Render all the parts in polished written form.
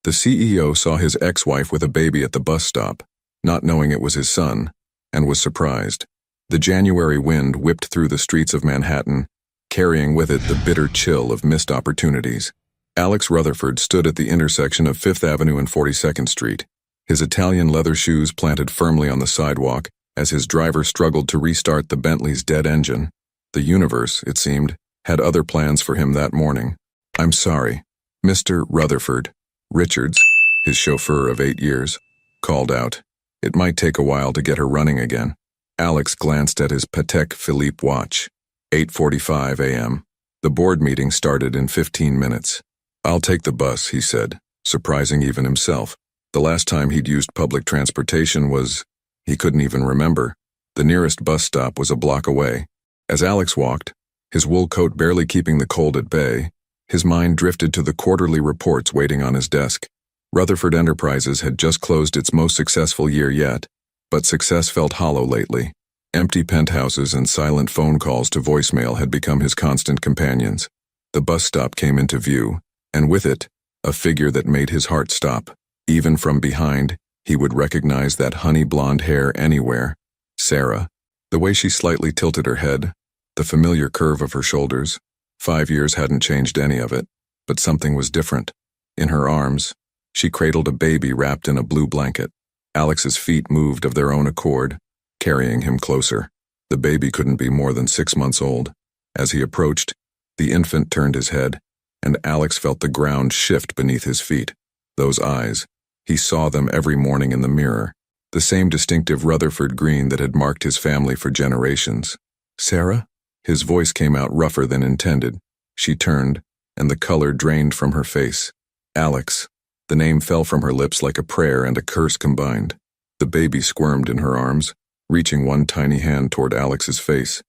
The CEO saw his ex-wife with a baby at the bus stop, not knowing it was his son, and was surprised. The January wind whipped through the streets of Manhattan, carrying with it the bitter chill of missed opportunities. Alex Rutherford stood at the intersection of 5th Avenue and 42nd Street, his Italian leather shoes planted firmly on the sidewalk as his driver struggled to restart the Bentley's dead engine. The universe, it seemed, had other plans for him that morning. "I'm sorry, Mr. Rutherford," Richards, his chauffeur of 8 years, called out. It might take a while to get her running again. Alex glanced at his Patek Philippe watch. 8:45 a.m. The board meeting started in 15 minutes. "I'll take the bus," he said, surprising even himself. The last time he'd used public transportation was, he couldn't even remember. The nearest bus stop was a block away. As Alex walked, his wool coat barely keeping the cold at bay, his mind drifted to the quarterly reports waiting on his desk. Rutherford Enterprises had just closed its most successful year yet, but success felt hollow lately. Empty penthouses and silent phone calls to voicemail had become his constant companions. The bus stop came into view, and with it, a figure that made his heart stop. Even from behind, he would recognize that honey blonde hair anywhere. Sarah. The way she slightly tilted her head, the familiar curve of her shoulders. 5 years hadn't changed any of it, but something was different. In her arms, she cradled a baby wrapped in a blue blanket. Alex's feet moved of their own accord, carrying him closer. The baby couldn't be more than 6 months old. As he approached, the infant turned his head, and Alex felt the ground shift beneath his feet. Those eyes, he saw them every morning in the mirror, the same distinctive Rutherford green that had marked his family for generations. "Sarah?" His voice came out rougher than intended. She turned, and the color drained from her face. "Alex." The name fell from her lips like a prayer and a curse combined. The baby squirmed in her arms, reaching one tiny hand toward Alex's face.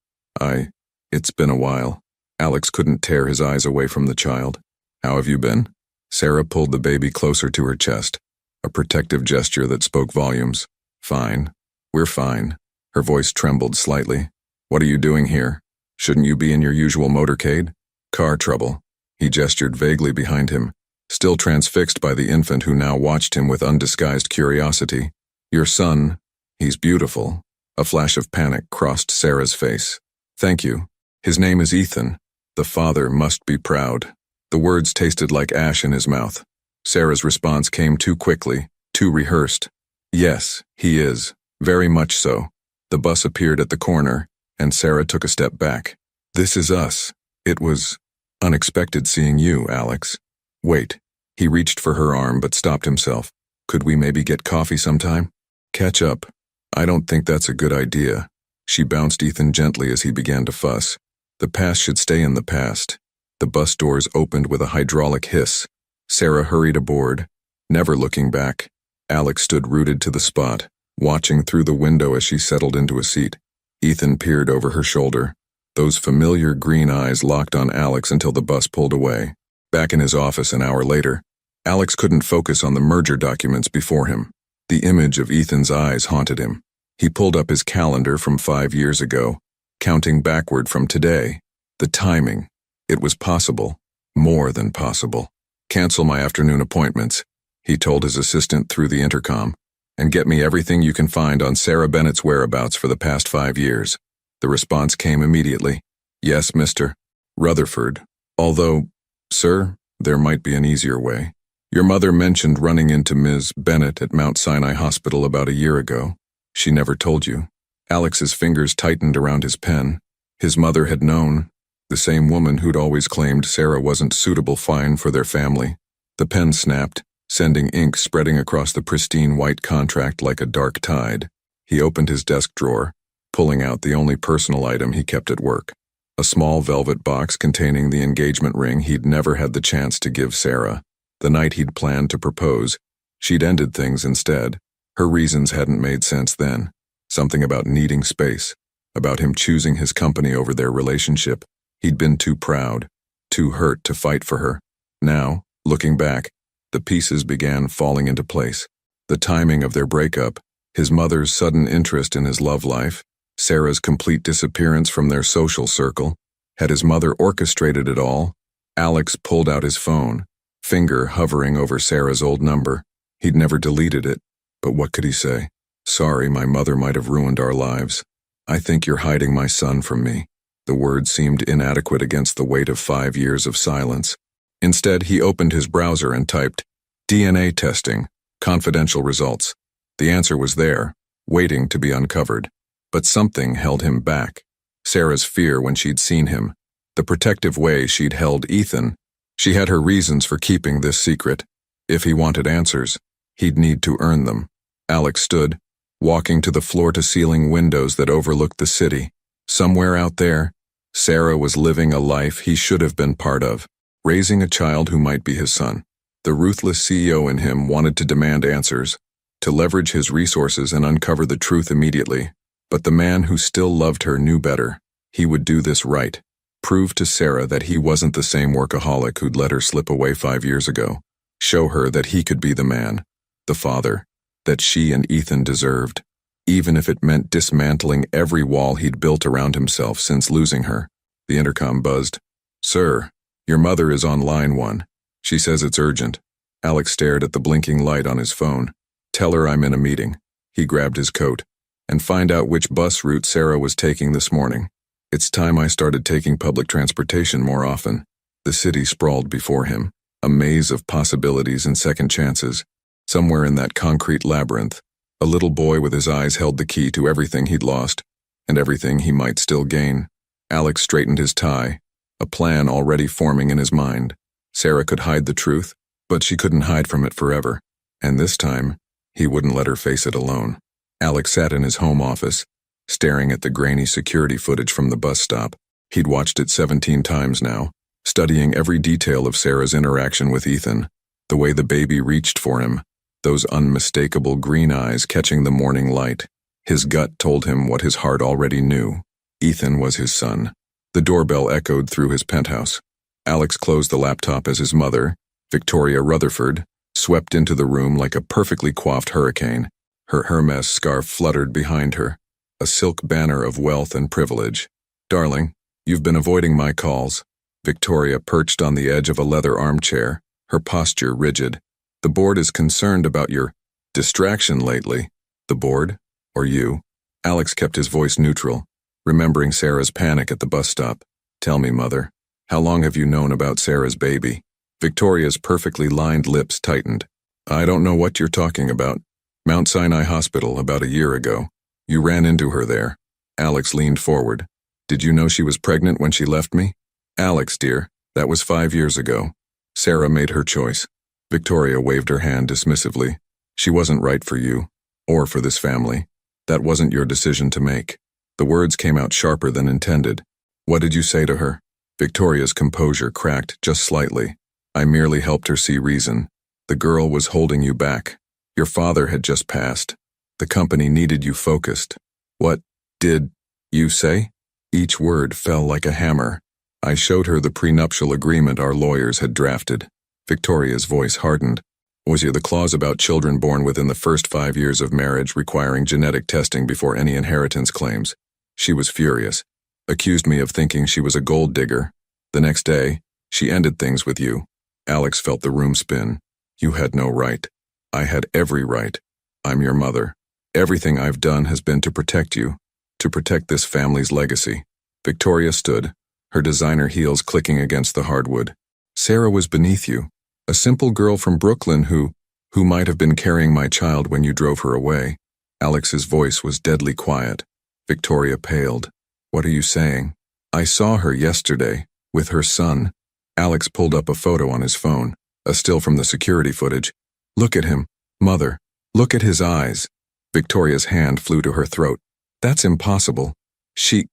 It's been a while." Alex couldn't tear his eyes away from the child. "How have you been?" Sarah pulled the baby closer to her chest, a protective gesture that spoke volumes. "Fine. We're fine." Her voice trembled slightly. "What are you doing here? Shouldn't you be in your usual motorcade?" "Car trouble." He gestured vaguely behind him, still transfixed by the infant who now watched him with undisguised curiosity. "Your son, he's beautiful." A flash of panic crossed Sarah's face. "Thank you. His name is Ethan. The father must be proud." The words tasted like ash in his mouth. Sarah's response came too quickly, too rehearsed. "Yes, he is. Very much so." The bus appeared at the corner, and Sarah took a step back. "This is us. It was unexpected seeing you, Alex." "Wait." He reached for her arm but stopped himself. "Could we maybe get coffee sometime? Catch up?" "I don't think that's a good idea." She bounced Ethan gently as he began to fuss. The past should stay in the past. The bus doors opened with a hydraulic hiss. Sarah hurried aboard, never looking back. Alex stood rooted to the spot, watching through the window as she settled into a seat. Ethan peered over her shoulder. Those familiar green eyes locked on Alex until the bus pulled away. Back in his office an hour later, Alex couldn't focus on the merger documents before him. The image of Ethan's eyes haunted him. He pulled up his calendar from 5 years ago, counting backward from today. The timing. It was possible. More than possible. "Cancel my afternoon appointments," he told his assistant through the intercom, "and get me everything you can find on Sarah Bennett's whereabouts for the past 5 years. The response came immediately. "Yes, Mr. Rutherford. Although, sir, there might be an easier way. Your mother mentioned running into Ms. Bennett at Mount Sinai Hospital about a year ago. She never told you." Alex's fingers tightened around his pen. His mother had known, the same woman who'd always claimed Sarah wasn't suitable fine for their family. The pen snapped, sending ink spreading across the pristine white contract like a dark tide. He opened his desk drawer, pulling out the only personal item he kept at work. A small velvet box containing the engagement ring he'd never had the chance to give Sarah. The night he'd planned to propose, she'd ended things instead. Her reasons hadn't made sense then. Something about needing space, about him choosing his company over their relationship. He'd been too proud, too hurt to fight for her. Now, looking back, the pieces began falling into place. The timing of their breakup, his mother's sudden interest in his love life, Sarah's complete disappearance from their social circle. Had his mother orchestrated it all? Alex pulled out his phone, finger hovering over Sarah's old number. He'd never deleted it, but what could he say? Sorry, my mother might have ruined our lives. I think you're hiding my son from me. The words seemed inadequate against the weight of 5 years of silence. Instead, he opened his browser and typed, DNA testing, confidential results. The answer was there, waiting to be uncovered. But something held him back. Sarah's fear when she'd seen him, the protective way she'd held Ethan. She had her reasons for keeping this secret. If he wanted answers, he'd need to earn them. Alex stood, walking to the floor-to-ceiling windows that overlooked the city. Somewhere out there, Sarah was living a life he should have been part of, raising a child who might be his son. The ruthless CEO in him wanted to demand answers, to leverage his resources and uncover the truth immediately. But the man who still loved her knew better. He would do this right, prove to Sarah that he wasn't the same workaholic who'd let her slip away 5 years ago, show her that he could be the man, the father, that she and Ethan deserved, even if it meant dismantling every wall he'd built around himself since losing her. The intercom buzzed. Sir, your mother is on line 1. She says it's urgent. Alex stared at the blinking light on his phone. Tell her I'm in a meeting. He grabbed his coat. And find out which bus route Sarah was taking this morning. It's time I started taking public transportation more often. The city sprawled before him, a maze of possibilities and second chances. Somewhere in that concrete labyrinth, a little boy with his eyes held the key to everything he'd lost, and everything he might still gain. Alex straightened his tie, a plan already forming in his mind. Sarah could hide the truth, but she couldn't hide from it forever. And this time, he wouldn't let her face it alone. Alex sat in his home office, staring at the grainy security footage from the bus stop. He'd watched it 17 times now, studying every detail of Sarah's interaction with Ethan, the way the baby reached for him, those unmistakable green eyes catching the morning light. His gut told him what his heart already knew. Ethan was his son. The doorbell echoed through his penthouse. Alex closed the laptop as his mother, Victoria Rutherford, swept into the room like a perfectly coiffed hurricane. Her Hermes scarf fluttered behind her, a silk banner of wealth and privilege. Darling, you've been avoiding my calls. Victoria perched on the edge of a leather armchair, her posture rigid. The board is concerned about your distraction lately. The board? Or you? Alex kept his voice neutral, remembering Sarah's panic at the bus stop. Tell me, Mother, how long have you known about Sarah's baby? Victoria's perfectly lined lips tightened. I don't know what you're talking about. Mount Sinai Hospital about a year ago. You ran into her there. Alex leaned forward. Did you know she was pregnant when she left me? Alex, dear, that was 5 years ago. Sarah made her choice. Victoria waved her hand dismissively. She wasn't right for you, or for this family. That wasn't your decision to make. The words came out sharper than intended. What did you say to her? Victoria's composure cracked just slightly. I merely helped her see reason. The girl was holding you back. Your father had just passed. The company needed you focused. What did you say? Each word fell like a hammer. I showed her the prenuptial agreement our lawyers had drafted. Victoria's voice hardened. Was there the clause about children born within the first 5 years of marriage requiring genetic testing before any inheritance claims? She was furious. Accused me of thinking she was a gold digger. The next day, she ended things with you. Alex felt the room spin. You had no right. I had every right. I'm your mother. Everything I've done has been to protect you, to protect this family's legacy. Victoria stood, her designer heels clicking against the hardwood. Sarah was beneath you, a simple girl from Brooklyn who might have been carrying my child when you drove her away. Alex's voice was deadly quiet. Victoria paled. What are you saying? I saw her yesterday, with her son. Alex pulled up a photo on his phone, a still from the security footage. Look at him, Mother. Look at his eyes. Victoria's hand flew to her throat. That's impossible. She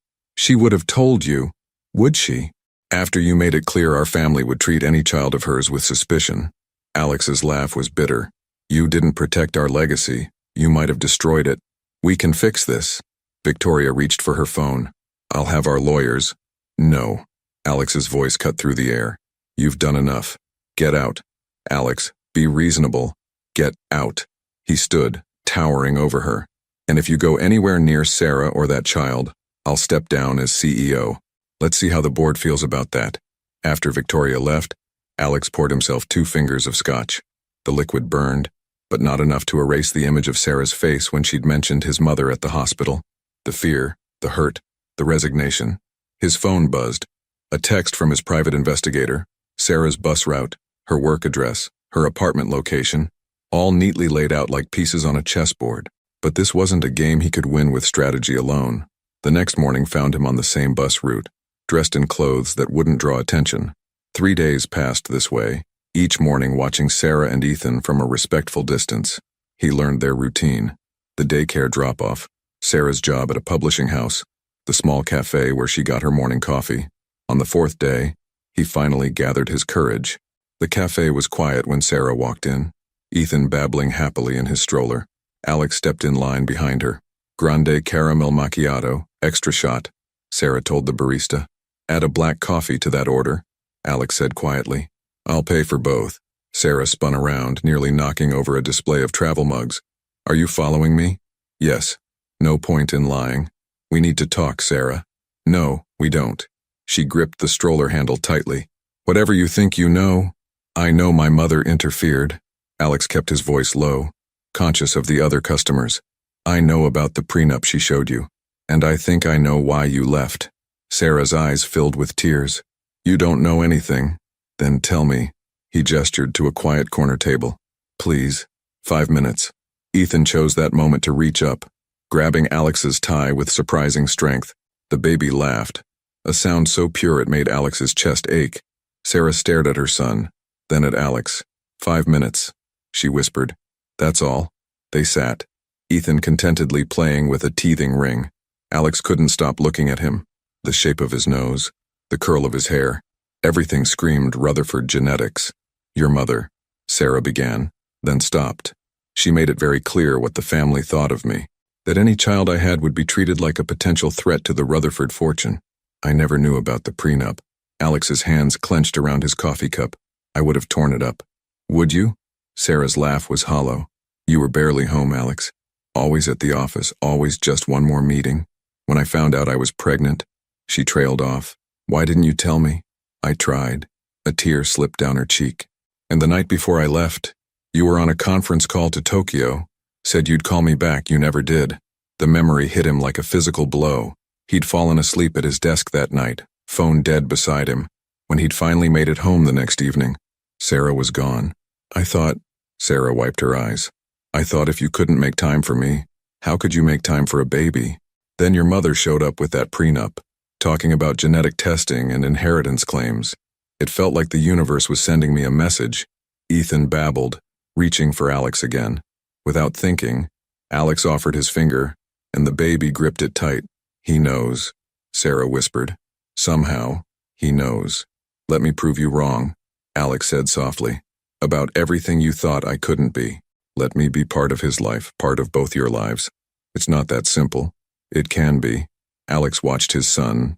would have told you, would she? After you made it clear our family would treat any child of hers with suspicion. Alex's laugh was bitter. You didn't protect our legacy. You might have destroyed it. We can fix this. Victoria reached for her phone. I'll have our lawyers. No. Alex's voice cut through the air. You've done enough. Get out. Alex, be reasonable. Get out. He stood, towering over her. And if you go anywhere near Sarah or that child, I'll step down as CEO. Let's see how the board feels about that. After Victoria left, Alex poured himself 2 fingers of scotch. The liquid burned, but not enough to erase the image of Sarah's face when she'd mentioned his mother at the hospital. The fear, the hurt, the resignation. His phone buzzed. A text from his private investigator, Sarah's bus route, her work address, her apartment location, all neatly laid out like pieces on a chessboard. But this wasn't a game he could win with strategy alone. The next morning found him on the same bus route, dressed in clothes that wouldn't draw attention. 3 days passed this way, each morning watching Sarah and Ethan from a respectful distance. He learned their routine: the daycare drop-off, Sarah's job at a publishing house, the small cafe where she got her morning coffee. On the 4th day, he finally gathered his courage. The cafe was quiet when Sarah walked in, Ethan babbling happily in his stroller. Alex stepped in line behind her. "Grande caramel macchiato, extra shot," Sarah told the barista. "Add a black coffee to that order," Alex said quietly. "I'll pay for both." Sarah spun around, nearly knocking over a display of travel mugs. "Are you following me?" "Yes." "No point in lying. We need to talk, Sarah." "No, we don't." She gripped the stroller handle tightly. "Whatever you think you know." "I know my mother interfered." Alex kept his voice low, conscious of the other customers. "I know about the prenup she showed you, and I think I know why you left." Sarah's eyes filled with tears. "You don't know anything. Then tell me." He gestured to a quiet corner table. "Please, 5 minutes." Ethan chose that moment to reach up, grabbing Alex's tie with surprising strength. The baby laughed, a sound so pure it made Alex's chest ache. Sarah stared at her son, then at Alex. 5 minutes, she whispered. "That's all." They sat, Ethan contentedly playing with a teething ring. Alex couldn't stop looking at him. The shape of his nose, the curl of his hair, everything screamed Rutherford genetics. "Your mother," Sarah began, then stopped. "She made it very clear what the family thought of me, that any child I had would be treated like a potential threat to the Rutherford fortune. I never knew about the prenup." Alex's hands clenched around his coffee cup. "I would have torn it up." "Would you?" Sarah's laugh was hollow. "You were barely home, Alex. Always at the office, always just one more meeting. When I found out I was pregnant," she trailed off. "Why didn't you tell me?" "I tried." A tear slipped down her cheek. "And the night before I left, you were on a conference call to Tokyo. Said you'd call me back, you never did." The memory hit him like a physical blow. He'd fallen asleep at his desk that night, phone dead beside him. When he'd finally made it home the next evening, Sarah was gone. "I thought," Sarah wiped her eyes, "I thought if you couldn't make time for me, how could you make time for a baby? Then your mother showed up with that prenup, talking about genetic testing and inheritance claims. It felt like the universe was sending me a message." Ethan babbled, reaching for Alex again. Without thinking, Alex offered his finger, and the baby gripped it tight. "He knows," Sarah whispered. "Somehow, he knows." "Let me prove you wrong," Alex said softly. "About everything you thought I couldn't be. Let me be part of his life, part of both your lives." "It's not that simple." "It can be." Alex watched his son,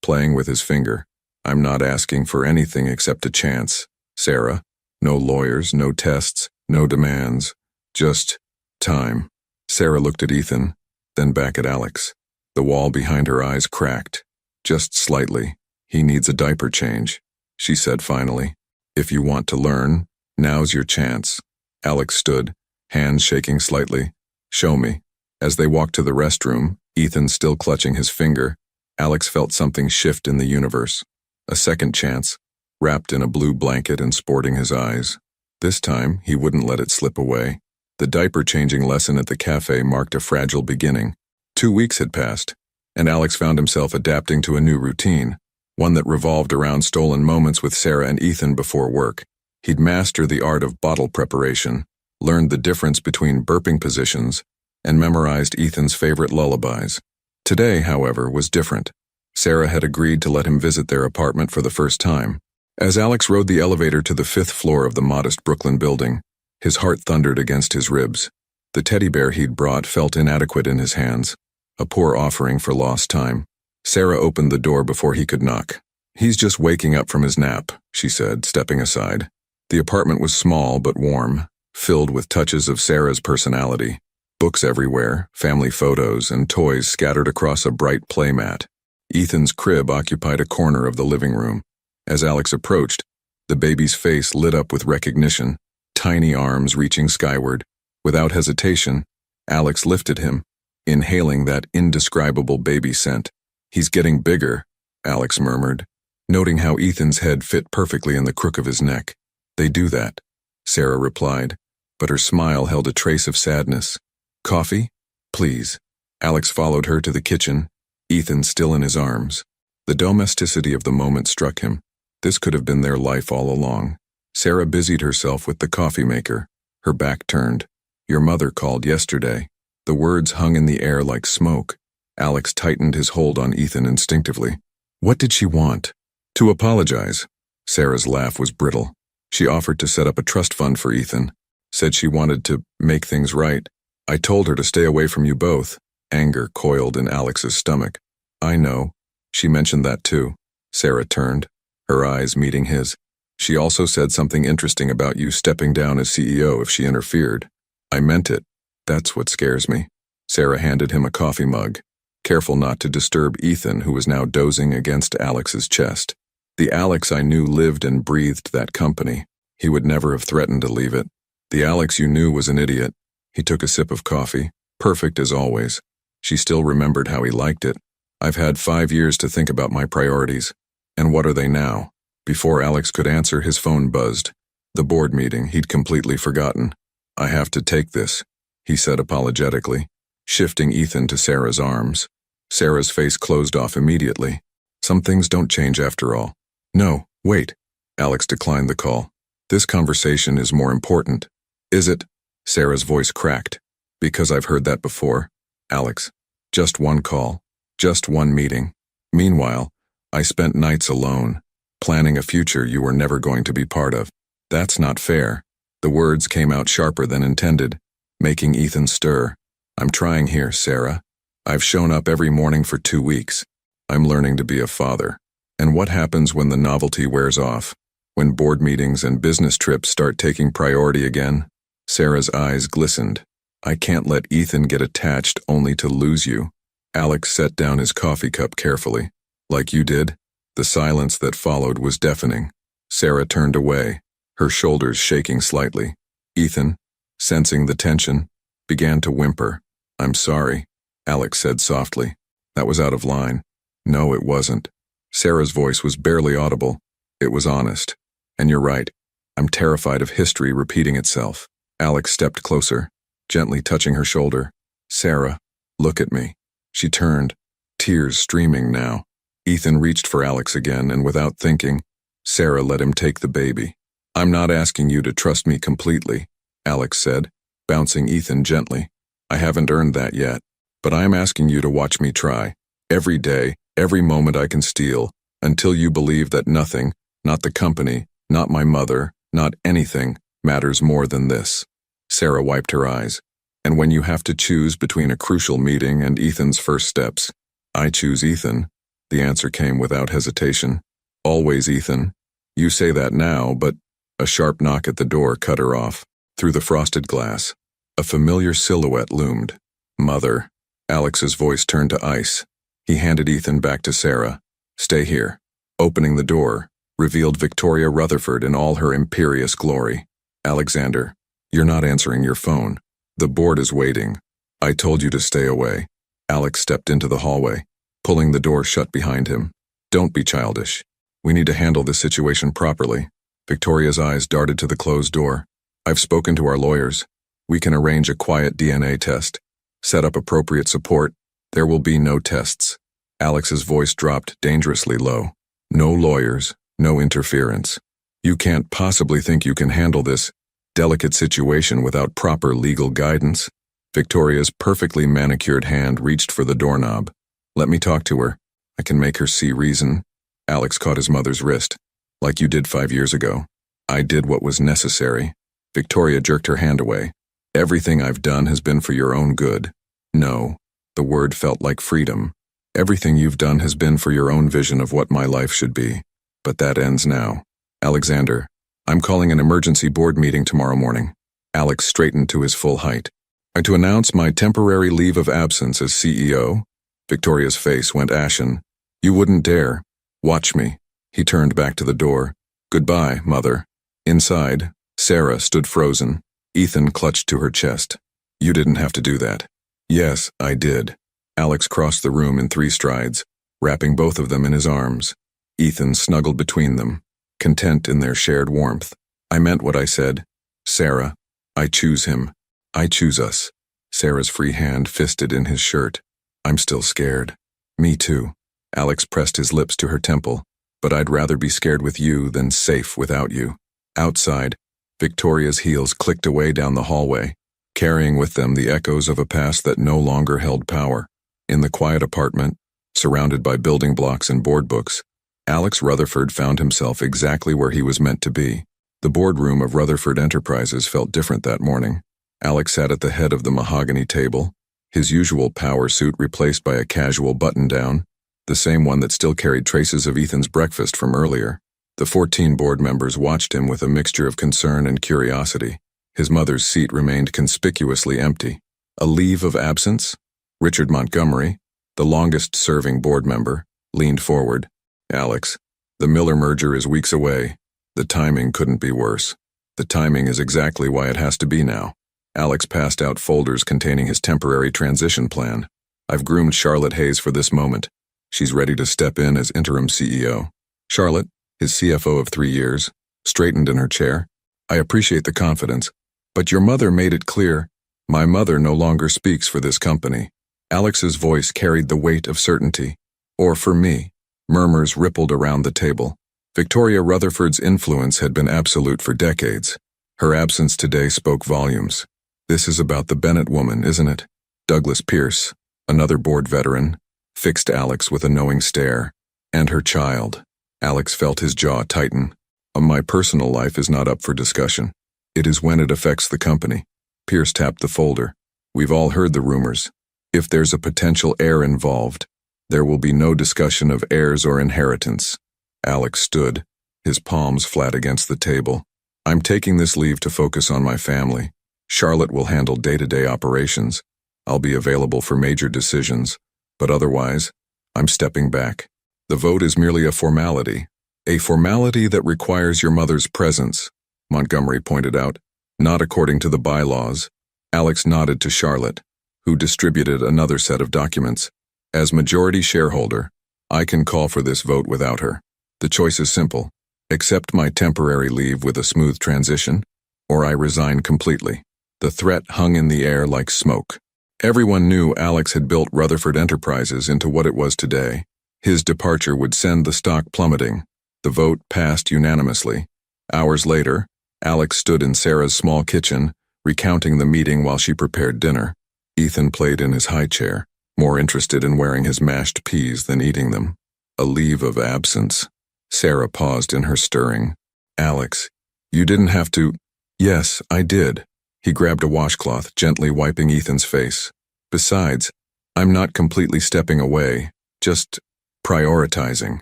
playing with his finger. "I'm not asking for anything except a chance, Sarah. No lawyers, no tests, no demands. Just time." Sarah looked at Ethan, then back at Alex. The wall behind her eyes cracked, just slightly. "He needs a diaper change," she said finally. "If you want to learn, now's your chance." Alex stood, hands shaking slightly. "Show me." As they walked to the restroom, Ethan still clutching his finger, Alex felt something shift in the universe. A second chance, wrapped in a blue blanket and sporting his eyes. This time, he wouldn't let it slip away. The diaper-changing lesson at the cafe marked a fragile beginning. 2 weeks had passed, and Alex found himself adapting to a new routine, one that revolved around stolen moments with Sarah and Ethan before work. He'd mastered the art of bottle preparation, learned the difference between burping positions, and memorized Ethan's favorite lullabies. Today, however, was different. Sarah had agreed to let him visit their apartment for the first time. As Alex rode the elevator to the 5th floor of the modest Brooklyn building, his heart thundered against his ribs. The teddy bear he'd brought felt inadequate in his hands, a poor offering for lost time. Sarah opened the door before he could knock. "He's just waking up from his nap," she said, stepping aside. The apartment was small but warm, filled with touches of Sarah's personality. Books everywhere, family photos, and toys scattered across a bright playmat. Ethan's crib occupied a corner of the living room. As Alex approached, The baby's face lit up with recognition, tiny arms reaching skyward. Without hesitation, Alex lifted him, inhaling that indescribable baby scent. "He's getting bigger," Alex murmured, noting how Ethan's head fit perfectly in the crook of his neck. "They do that," Sarah replied, but her smile held a trace of sadness. "Coffee? Please." Alex followed her to the kitchen, Ethan still in his arms. The domesticity of the moment struck him. This could have been their life all along. Sarah busied herself with the coffee maker, her back turned. "Your mother called yesterday." The words hung in the air like smoke. Alex tightened his hold on Ethan instinctively. "What did she want?" "To apologize." Sarah's laugh was brittle. "She offered to set up a trust fund for Ethan. Said she wanted to make things right. I told her to stay away from you both." Anger coiled in Alex's stomach. "I know. She mentioned that too." Sarah turned, her eyes meeting his. "She also said something interesting about you stepping down as CEO if she interfered." "I meant it. That's what scares me." Sarah handed him a coffee mug, careful not to disturb Ethan, who was now dozing against Alex's chest. "The Alex I knew lived and breathed that company. He would never have threatened to leave it. The Alex you knew was an idiot." He took a sip of coffee, perfect as always. She still remembered how he liked it. "I've had 5 years to think about my priorities. And what are they now?" Before Alex could answer, his phone buzzed. The board meeting he'd completely forgotten. "I have to take this," he said apologetically, shifting Ethan to Sarah's arms. Sarah's face closed off immediately. "Some things don't change after all." "No, wait." Alex declined the call. "This conversation is more important." "Is it?" Sarah's voice cracked. "Because I've heard that before." "Alex, just one call. Just one meeting. Meanwhile, I spent nights alone, planning a future you were never going to be part of. That's not fair." The words came out sharper than intended, making Ethan stir. "I'm trying here, Sarah. I've shown up every morning for 2 weeks. I'm learning to be a father. And what happens when the novelty wears off? When board meetings and business trips start taking priority again?" Sarah's eyes glistened. "I can't let Ethan get attached only to lose you." Alex set down his coffee cup carefully. "Like you did?" The silence that followed was deafening. Sarah turned away, her shoulders shaking slightly. Ethan, sensing the tension, began to whimper. "I'm sorry," Alex said softly. "That was out of line." "No, it wasn't." Sarah's voice was barely audible. It was honest. "And you're right. I'm terrified of history repeating itself." Alex stepped closer, gently touching her shoulder. "Sarah, look at me." She turned, tears streaming now. Ethan reached for Alex again, and without thinking, Sarah let him take the baby. "I'm not asking you to trust me completely," Alex said, bouncing Ethan gently. "I haven't earned that yet, but I'm asking you to watch me try. Every day, every moment I can steal, until you believe that nothing, not the company, not my mother, not anything, matters more than this." Sarah wiped her eyes. "And when you have to choose between a crucial meeting and Ethan's first steps, I choose Ethan." The answer came without hesitation. "Always Ethan. You say that now, but..." A sharp knock at the door cut her off. Through the frosted glass, a familiar silhouette loomed. "Mother." Alex's voice turned to ice. He handed Ethan back to Sarah. "Stay here." Opening the door, revealed Victoria Rutherford in all her imperious glory. "Alexander, you're not answering your phone. The board is waiting. I told you to stay away." Alex stepped into the hallway, pulling the door shut behind him. "Don't be childish. We need to handle this situation properly." Victoria's eyes darted to the closed door. "I've spoken to our lawyers. We can arrange a quiet DNA test. Set up appropriate support. There will be no tests." Alex's voice dropped dangerously low. "No lawyers, no interference. You can't possibly think you can handle this delicate situation without proper legal guidance." Victoria's perfectly manicured hand reached for the doorknob. "Let me talk to her. I can make her see reason." Alex caught his mother's wrist. "Like you did 5 years ago. I did what was necessary." Victoria jerked her hand away. "Everything I've done has been for your own good." "No." The word felt like freedom. "Everything you've done has been for your own vision of what my life should be. But that ends now. Alexander, I'm calling an emergency board meeting tomorrow morning." Alex straightened to his full height. "I'm to announce my temporary leave of absence as CEO?" Victoria's face went ashen. "You wouldn't dare. Watch me." He turned back to the door. Goodbye, Mother. Inside, Sarah stood frozen. Ethan clutched to her chest. You didn't have to do that. Yes, I did. Alex crossed the room in 3 strides, wrapping both of them in his arms. Ethan snuggled between them, content in their shared warmth. I meant what I said. Sarah, I choose him. I choose us. Sarah's free hand fisted in his shirt. I'm still scared. Me too. Alex pressed his lips to her temple. But I'd rather be scared with you than safe without you. Outside, Victoria's heels clicked away down the hallway, carrying with them the echoes of a past that no longer held power. In the quiet apartment, surrounded by building blocks and board books, Alex Rutherford found himself exactly where he was meant to be. The boardroom of Rutherford Enterprises felt different that morning. Alex sat at the head of the mahogany table, his usual power suit replaced by a casual button-down, the same one that still carried traces of Ethan's breakfast from earlier. The 14 board members watched him with a mixture of concern and curiosity. His mother's seat remained conspicuously empty. A leave of absence? Richard Montgomery, the longest-serving board member, leaned forward. Alex, the Miller merger is weeks away. The timing couldn't be worse. The timing is exactly why it has to be now. Alex passed out folders containing his temporary transition plan. I've groomed Charlotte Hayes for this moment. She's ready to step in as interim CEO. Charlotte, his CFO of 3 years, straightened in her chair. I appreciate the confidence, but your mother made it clear. My mother no longer speaks for this company. Alex's voice carried the weight of certainty. Or for me. Murmurs rippled around the table. Victoria Rutherford's influence had been absolute for decades. Her absence today spoke volumes. This is about the Bennett woman, isn't it? Douglas Pierce, another board veteran, fixed Alex with a knowing stare. And her child. Alex felt his jaw tighten. My personal life is not up for discussion. It is when it affects the company. Pierce tapped the folder. We've all heard the rumors. If there's a potential heir involved, there will be no discussion of heirs or inheritance. Alex stood, his palms flat against the table. I'm taking this leave to focus on my family. Charlotte will handle day-to-day operations. I'll be available for major decisions. But otherwise, I'm stepping back. The vote is merely a formality that requires your mother's presence, Montgomery pointed out, not according to the bylaws. Alex nodded to Charlotte, who distributed another set of documents. As majority shareholder, I can call for this vote without her. The choice is simple. Accept my temporary leave with a smooth transition, or I resign completely. The threat hung in the air like smoke. Everyone knew Alex had built Rutherford Enterprises into what it was today. His departure would send the stock plummeting. The vote passed unanimously. Hours later, Alex stood in Sarah's small kitchen, recounting the meeting while she prepared dinner. Ethan played in his high chair, more interested in wearing his mashed peas than eating them. A leave of absence. Sarah paused in her stirring. Alex, you didn't have to. Yes, I did. He grabbed a washcloth, gently wiping Ethan's face. Besides, I'm not completely stepping away, just prioritizing.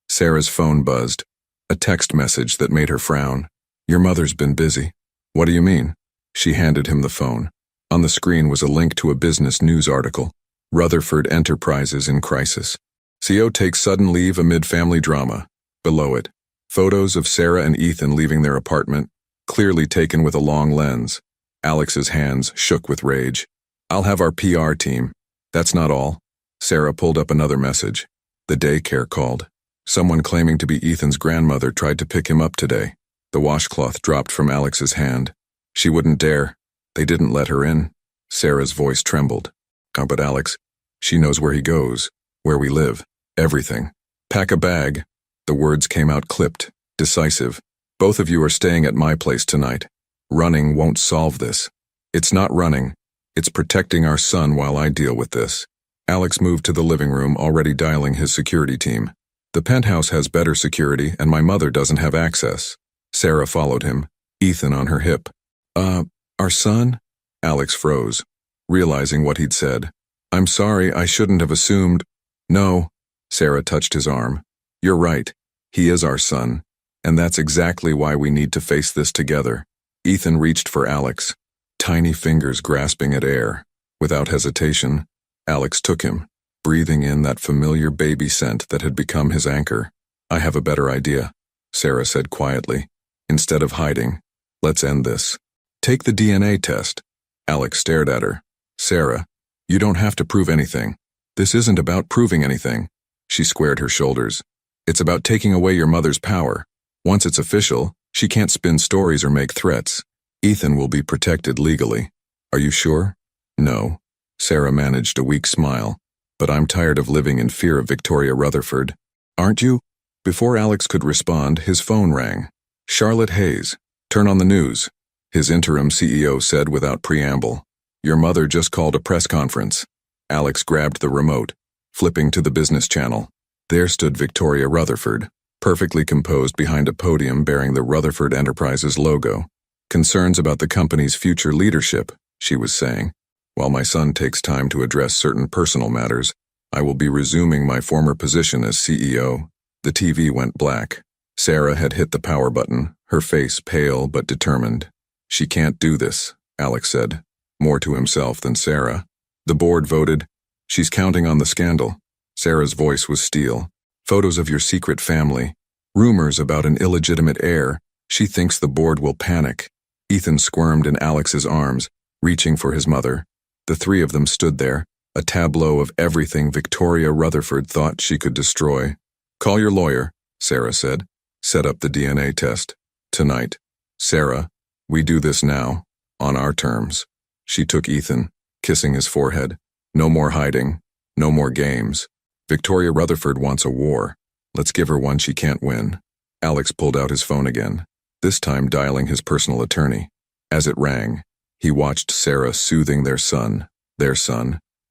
Sarah's phone buzzed. A text message that made her frown. Your mother's been busy. What do you mean? She handed him the phone. On the screen was a link to a business news article. Rutherford Enterprises in crisis. CEO takes sudden leave amid family drama. Below it, photos of Sarah and Ethan leaving their apartment, clearly taken with a long lens. Alex's hands shook with rage. I'll have our PR team. That's not all. Sarah pulled up another message. The daycare called. Someone claiming to be Ethan's grandmother tried to pick him up today. The washcloth dropped from Alex's hand. She wouldn't dare. They didn't let her in. Sarah's voice trembled. Oh, but Alex, she knows where he goes, where we live, everything. Pack a bag. The words came out clipped, decisive. Both of you are staying at my place tonight. Running won't solve this. It's not running. It's protecting our son while I deal with this. Alex moved to the living room, already dialing his security team. The penthouse has better security, and my mother doesn't have access. Sarah followed him, Ethan on her hip. Our son? Alex froze, realizing what he'd said. I'm sorry, I shouldn't have assumed. No. Sarah touched his arm. You're right. He is our son. And that's exactly why we need to face this together. Ethan reached for Alex, tiny fingers grasping at air. Without hesitation, Alex took him, breathing in that familiar baby scent that had become his anchor. I have a better idea. Sarah said quietly. Instead of hiding, let's end this. Take the DNA test. Alex stared at her. Sarah, you don't have to prove anything. This isn't about proving anything. She squared her shoulders. It's about taking away your mother's power. Once it's official, she can't spin stories or make threats. Ethan will be protected legally. Are you sure? No. Sarah managed a weak smile. But I'm tired of living in fear of Victoria Rutherford. Aren't you? Before Alex could respond, his phone rang. Charlotte Hayes. Turn on the news. His interim CEO said without preamble. Your mother just called a press conference. Alex grabbed the remote, flipping to the business channel. There stood Victoria Rutherford, perfectly composed behind a podium bearing the Rutherford Enterprises logo. Concerns about the company's future leadership, she was saying. While my son takes time to address certain personal matters, I will be resuming my former position as CEO. The TV went black. Sarah had hit the power button, her face pale but determined. She can't do this, Alex said, more to himself than Sarah. The board voted. She's counting on the scandal. Sarah's voice was steel. Photos of your secret family. Rumors about an illegitimate heir. She thinks the board will panic. Ethan squirmed in Alex's arms, reaching for his mother. The three of them stood there, a tableau of everything Victoria Rutherford thought she could destroy. Call your lawyer, Sarah said. Set up the DNA test. Tonight. Sarah, we do this now, on our terms. She took Ethan, kissing his forehead. No more hiding. No more games. Victoria Rutherford wants a war. Let's give her one she can't win. Alex pulled out his phone again, this time dialing his personal attorney. As it rang, he watched Sarah soothing their son,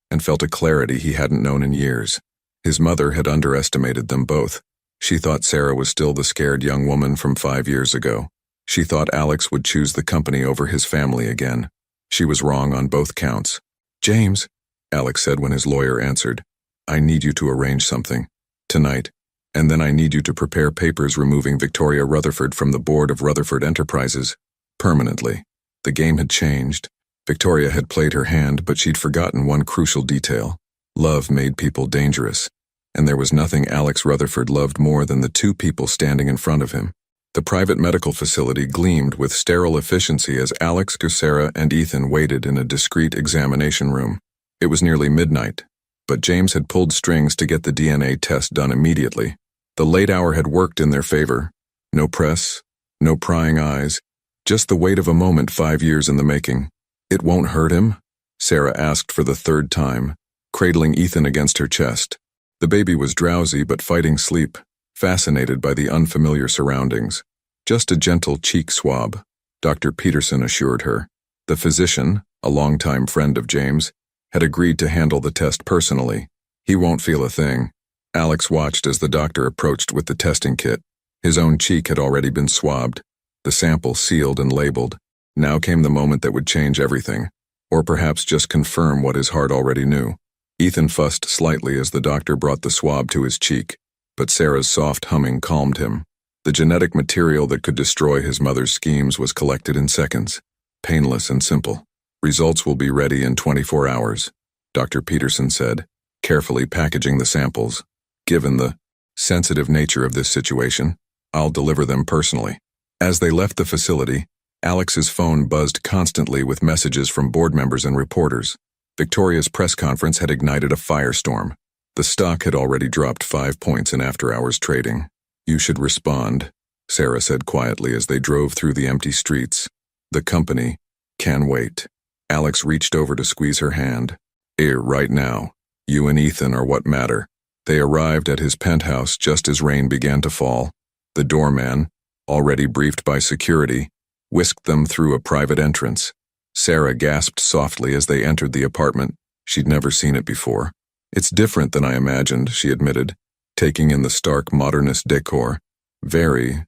and felt a clarity he hadn't known in years. His mother had underestimated them both. She thought Sarah was still the scared young woman from 5 years ago. She thought Alex would choose the company over his family again. She was wrong on both counts. James, Alex said when his lawyer answered, I need you to arrange something. Tonight. And then I need you to prepare papers removing Victoria Rutherford from the board of Rutherford Enterprises. Permanently. The game had changed. Victoria had played her hand, but she'd forgotten one crucial detail. Love made people dangerous. And there was nothing Alex Rutherford loved more than the two people standing in front of him. The private medical facility gleamed with sterile efficiency as Alex, Sarah, and Ethan waited in a discreet examination room. It was nearly midnight, but James had pulled strings to get the DNA test done immediately. The late hour had worked in their favor. No press, no prying eyes, just the wait of a moment 5 years in the making. It won't hurt him? Sarah asked for the third time, cradling Ethan against her chest. The baby was drowsy but fighting sleep, fascinated by the unfamiliar surroundings. Just a gentle cheek swab, Dr. Peterson assured her. The physician, a longtime friend of James, had agreed to handle the test personally. He won't feel a thing. Alex watched as the doctor approached with the testing kit. His own cheek had already been swabbed, the sample sealed and labeled. Now came the moment that would change everything, or perhaps just confirm what his heart already knew. Ethan fussed slightly as the doctor brought the swab to his cheek, but Sarah's soft humming calmed him. The genetic material that could destroy his mother's schemes was collected in seconds, painless and simple. Results will be ready in 24 hours, Dr. Peterson said, carefully packaging the samples. Given the sensitive nature of this situation, I'll deliver them personally. As they left the facility, Alex's phone buzzed constantly with messages from board members and reporters. Victoria's press conference had ignited a firestorm. The stock had already dropped 5 points in after-hours trading. You should respond, Sarah said quietly as they drove through the empty streets. The company can wait. Alex reached over to squeeze her hand. Here, right now. You and Ethan are what matter. They arrived at his penthouse just as rain began to fall. The doorman, already briefed by security, whisked them through a private entrance. Sarah gasped softly as they entered the apartment. She'd never seen it before. It's different than I imagined, she admitted, taking in the stark modernist decor. Very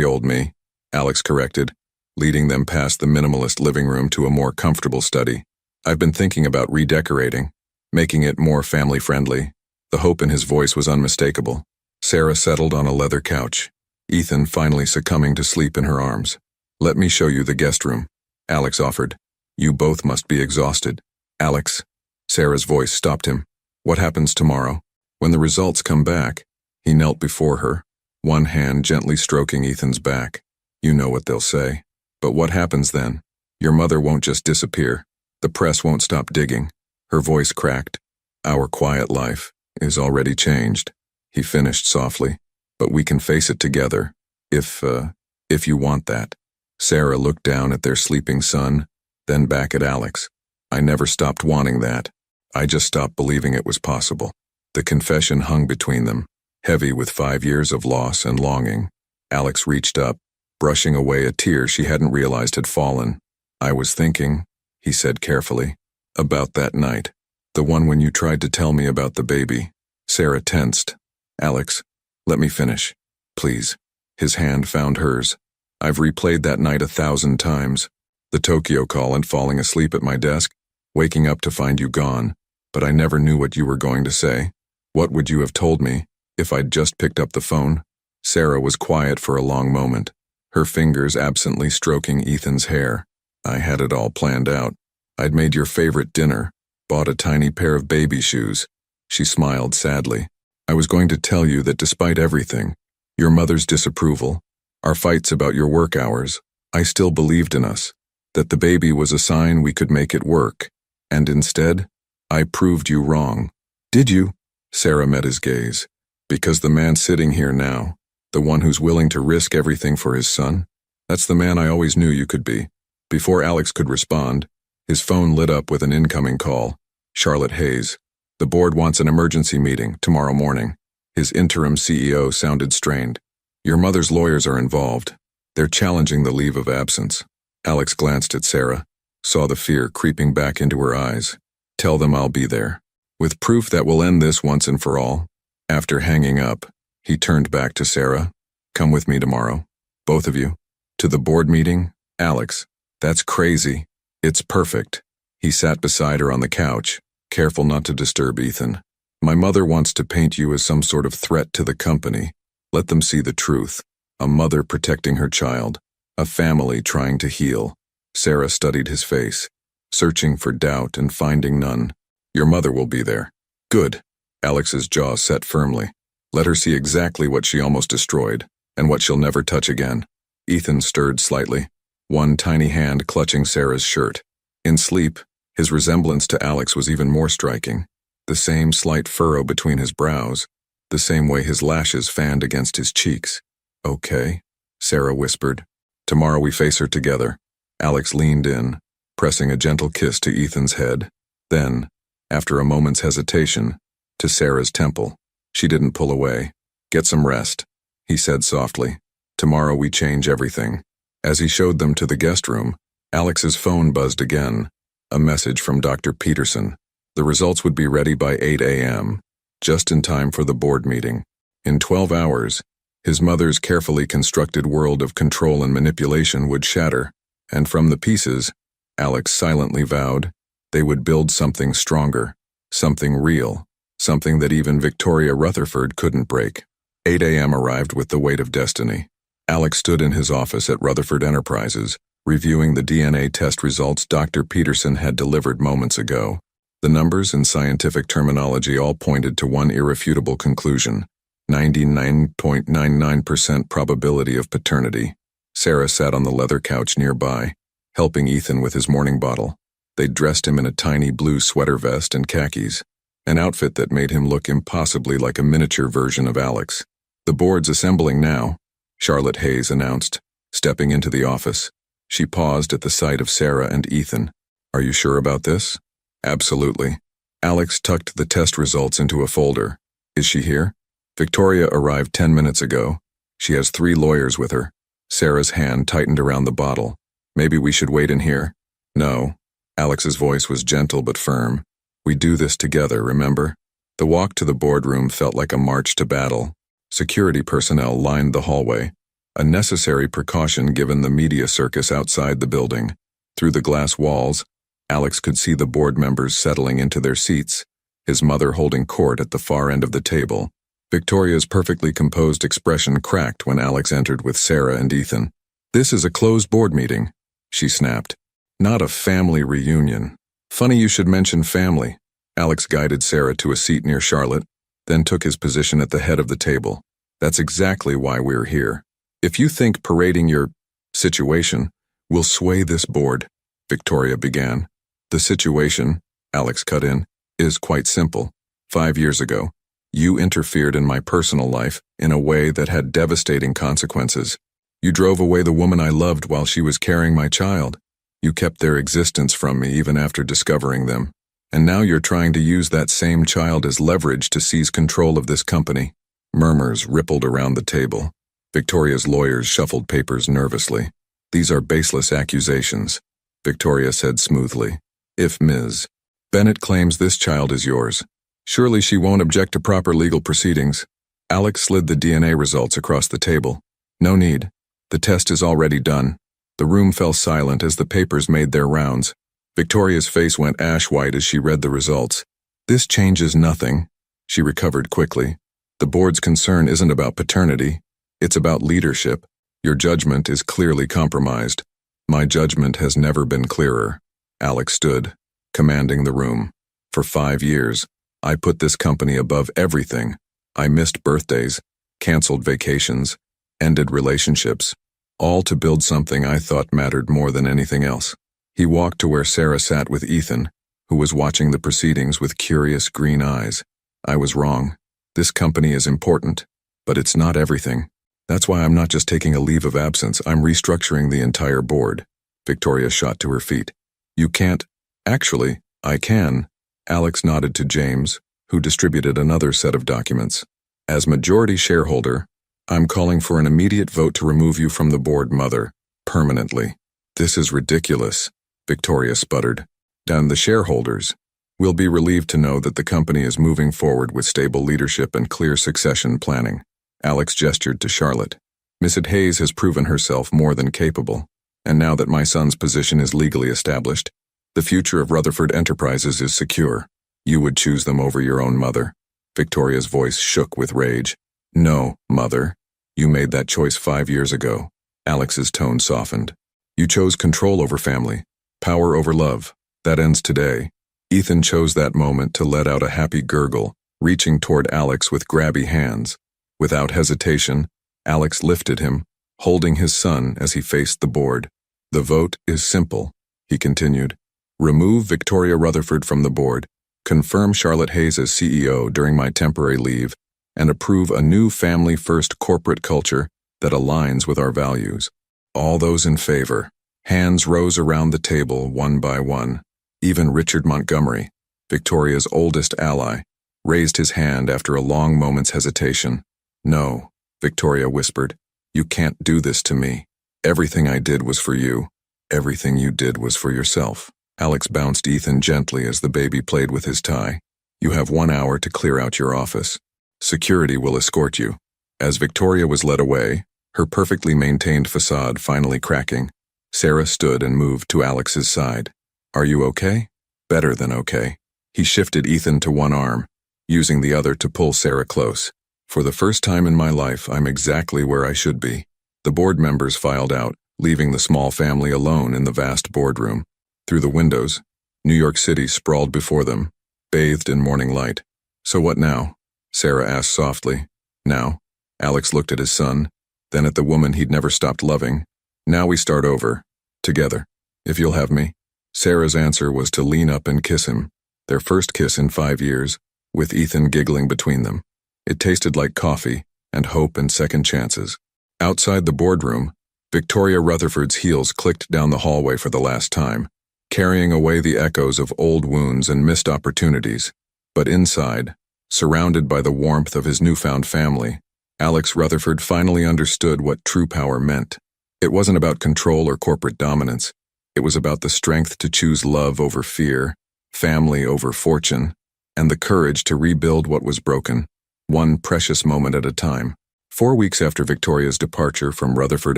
old me, Alex corrected, leading them past the minimalist living room to a more comfortable study. I've been thinking about redecorating, making it more family-friendly. The hope in his voice was unmistakable. Sarah settled on a leather couch, Ethan finally succumbing to sleep in her arms. Let me show you the guest room, Alex offered. You both must be exhausted. Alex, Sarah's voice stopped him. What happens tomorrow? When the results come back, he knelt before her. one hand gently stroking Ethan's back. You know what they'll say. But what happens then? Your mother won't just disappear. The press won't stop digging. Her voice cracked. Our quiet life is already changed, he finished softly. But we can face it together, if you want that. Sarah looked down at their sleeping son, then back at Alex. I never stopped wanting that. I just stopped believing it was possible. The confession hung between them, heavy with 5 years of loss and longing. Alex reached up, brushing away a tear she hadn't realized had fallen. I was thinking, he said carefully, about that night. The one when you tried to tell me about the baby. Sarah tensed. Alex, let me finish, please. His hand found hers. I've replayed that night 1,000 times. The Tokyo call and falling asleep at my desk, waking up to find you gone. But I never knew what you were going to say. What would you have told me if I'd just picked up the phone? Sarah was quiet for a long moment, her fingers absently stroking Ethan's hair. I had it all planned out. I'd made your favorite dinner, bought a tiny pair of baby shoes. She smiled sadly. I was going to tell you that despite everything, your mother's disapproval, our fights about your work hours, I still believed in us, that the baby was a sign we could make it work. And instead, I proved you wrong. Did you? Sarah met his gaze. Because the man sitting here now, the one who's willing to risk everything for his son, that's the man I always knew you could be. Before Alex could respond, his phone lit up with an incoming call. Charlotte Hayes. The board wants an emergency meeting tomorrow morning. His interim CEO sounded strained. Your mother's lawyers are involved. They're challenging the leave of absence. Alex glanced at Sarah, saw the fear creeping back into her eyes. Tell them I'll be there. With proof that will end this once and for all. After hanging up, he turned back to Sarah. Come with me tomorrow. Both of you. To the board meeting? Alex. That's crazy. It's perfect. He sat beside her on the couch, careful not to disturb Ethan. My mother wants to paint you as some sort of threat to the company. Let them see the truth. A mother protecting her child. A family trying to heal. Sarah studied his face, searching for doubt and finding none. Your mother will be there. Good. Alex's jaw set firmly. Let her see exactly what she almost destroyed, and what she'll never touch again. Ethan stirred slightly, one tiny hand clutching Sarah's shirt. In sleep, his resemblance to Alex was even more striking. The same slight furrow between his brows, the same way his lashes fanned against his cheeks. Okay, Sarah whispered. Tomorrow we face her together. Alex leaned in, pressing a gentle kiss to Ethan's head. Then, after a moment's hesitation, to Sarah's temple. She didn't pull away. Get some rest, he said softly. Tomorrow we change everything. As he showed them to the guest room, Alex's phone buzzed again. A message from Dr. Peterson. The results would be ready by 8 a.m., just in time for the board meeting. In 12 hours, his mother's carefully constructed world of control and manipulation would shatter, and from the pieces, Alex silently vowed, they would build something stronger, something real, something that even Victoria Rutherford couldn't break. 8 a.m. arrived with the weight of destiny. Alex stood in his office at Rutherford Enterprises, reviewing the DNA test results Dr. Peterson had delivered moments ago. The numbers and scientific terminology all pointed to one irrefutable conclusion: 99.99% probability of paternity. Sarah sat on the leather couch nearby, helping Ethan with his morning bottle. They'd dressed him in a tiny blue sweater vest and khakis, an outfit that made him look impossibly like a miniature version of Alex. The board's assembling now, Charlotte Hayes announced, stepping into the office. She paused at the sight of Sarah and Ethan. Are you sure about this? Absolutely. Alex tucked the test results into a folder. Is she here? Victoria arrived 10 minutes ago. She has 3 lawyers with her. Sarah's hand tightened around the bottle. Maybe we should wait in here. No. Alex's voice was gentle but firm. We do this together, remember? The walk to the boardroom felt like a march to battle. Security personnel lined the hallway, a necessary precaution given the media circus outside the building. Through the glass walls, Alex could see the board members settling into their seats, his mother holding court at the far end of the table. Victoria's perfectly composed expression cracked when Alex entered with Sarah and Ethan. This is a closed board meeting, she snapped. Not a family reunion. Funny you should mention family. Alex guided Sarah to a seat near Charlotte, then took his position at the head of the table. That's exactly why we're here. If you think parading your situation will sway this board, Victoria began. The situation, Alex cut in, is quite simple. 5 years ago, you interfered in my personal life in a way that had devastating consequences. You drove away the woman I loved while she was carrying my child. You kept their existence from me even after discovering them. And now you're trying to use that same child as leverage to seize control of this company. Murmurs rippled around the table. Victoria's lawyers shuffled papers nervously. These are baseless accusations, Victoria said smoothly. If Ms. Bennett claims this child is yours, surely she won't object to proper legal proceedings. Alex slid the DNA results across the table. No need. The test is already done. The room fell silent as the papers made their rounds. Victoria's face went ash-white as she read the results. This changes nothing, she recovered quickly. The board's concern isn't about paternity. It's about leadership. Your judgment is clearly compromised. My judgment has never been clearer. Alex stood, commanding the room. For 5 years, I put this company above everything. I missed birthdays, canceled vacations, ended relationships, all to build something I thought mattered more than anything else. He walked to where Sarah sat with Ethan, who was watching the proceedings with curious green eyes. I was wrong. This company is important, but it's not everything. That's why I'm not just taking a leave of absence, I'm restructuring the entire board. Victoria shot to her feet. You can't. Actually, I can. Alex nodded to James, who distributed another set of documents. As majority shareholder, I'm calling for an immediate vote to remove you from the board, Mother, permanently. This is ridiculous, Victoria sputtered. Down the shareholders will be relieved to know that the company is moving forward with stable leadership and clear succession planning. Alex gestured to Charlotte. Mrs. Hayes has proven herself more than capable, and now that my son's position is legally established, the future of Rutherford Enterprises is secure. You would choose them over your own mother. Victoria's voice shook with rage. No, Mother. You made that choice 5 years ago. Alex's tone softened. You chose control over family, power over love. That ends today. Ethan chose that moment to let out a happy gurgle, reaching toward Alex with grabby hands. Without hesitation, Alex lifted him, holding his son as he faced the board. The vote is simple, he continued. Remove Victoria Rutherford from the board, confirm Charlotte Hayes as CEO during my temporary leave, and approve a new family-first corporate culture that aligns with our values. All those in favor. Hands rose around the table one by one. Even Richard Montgomery, Victoria's oldest ally, raised his hand after a long moment's hesitation. No, Victoria whispered. You can't do this to me. Everything I did was for you. Everything you did was for yourself. Alex bounced Ethan gently as the baby played with his tie. You have 1 hour to clear out your office. Security will escort you. As Victoria was led away, her perfectly maintained facade finally cracking, Sarah stood and moved to Alex's side. Are you okay? Better than okay. He shifted Ethan to one arm, using the other to pull Sarah close. For the first time in my life, I'm exactly where I should be. The board members filed out, leaving the small family alone in the vast boardroom. Through the windows, New York City sprawled before them, bathed in morning light. So what now? Sarah asked softly. Now? Alex looked at his son, then at the woman he'd never stopped loving. Now we start over. Together. If you'll have me. Sarah's answer was to lean up and kiss him. Their first kiss in 5 years, with Ethan giggling between them. It tasted like coffee, and hope and second chances. Outside the boardroom, Victoria Rutherford's heels clicked down the hallway for the last time, carrying away the echoes of old wounds and missed opportunities. But inside, surrounded by the warmth of his newfound family, Alex Rutherford finally understood what true power meant. It wasn't about control or corporate dominance. It was about the strength to choose love over fear, family over fortune, and the courage to rebuild what was broken, one precious moment at a time. 4 weeks after Victoria's departure from Rutherford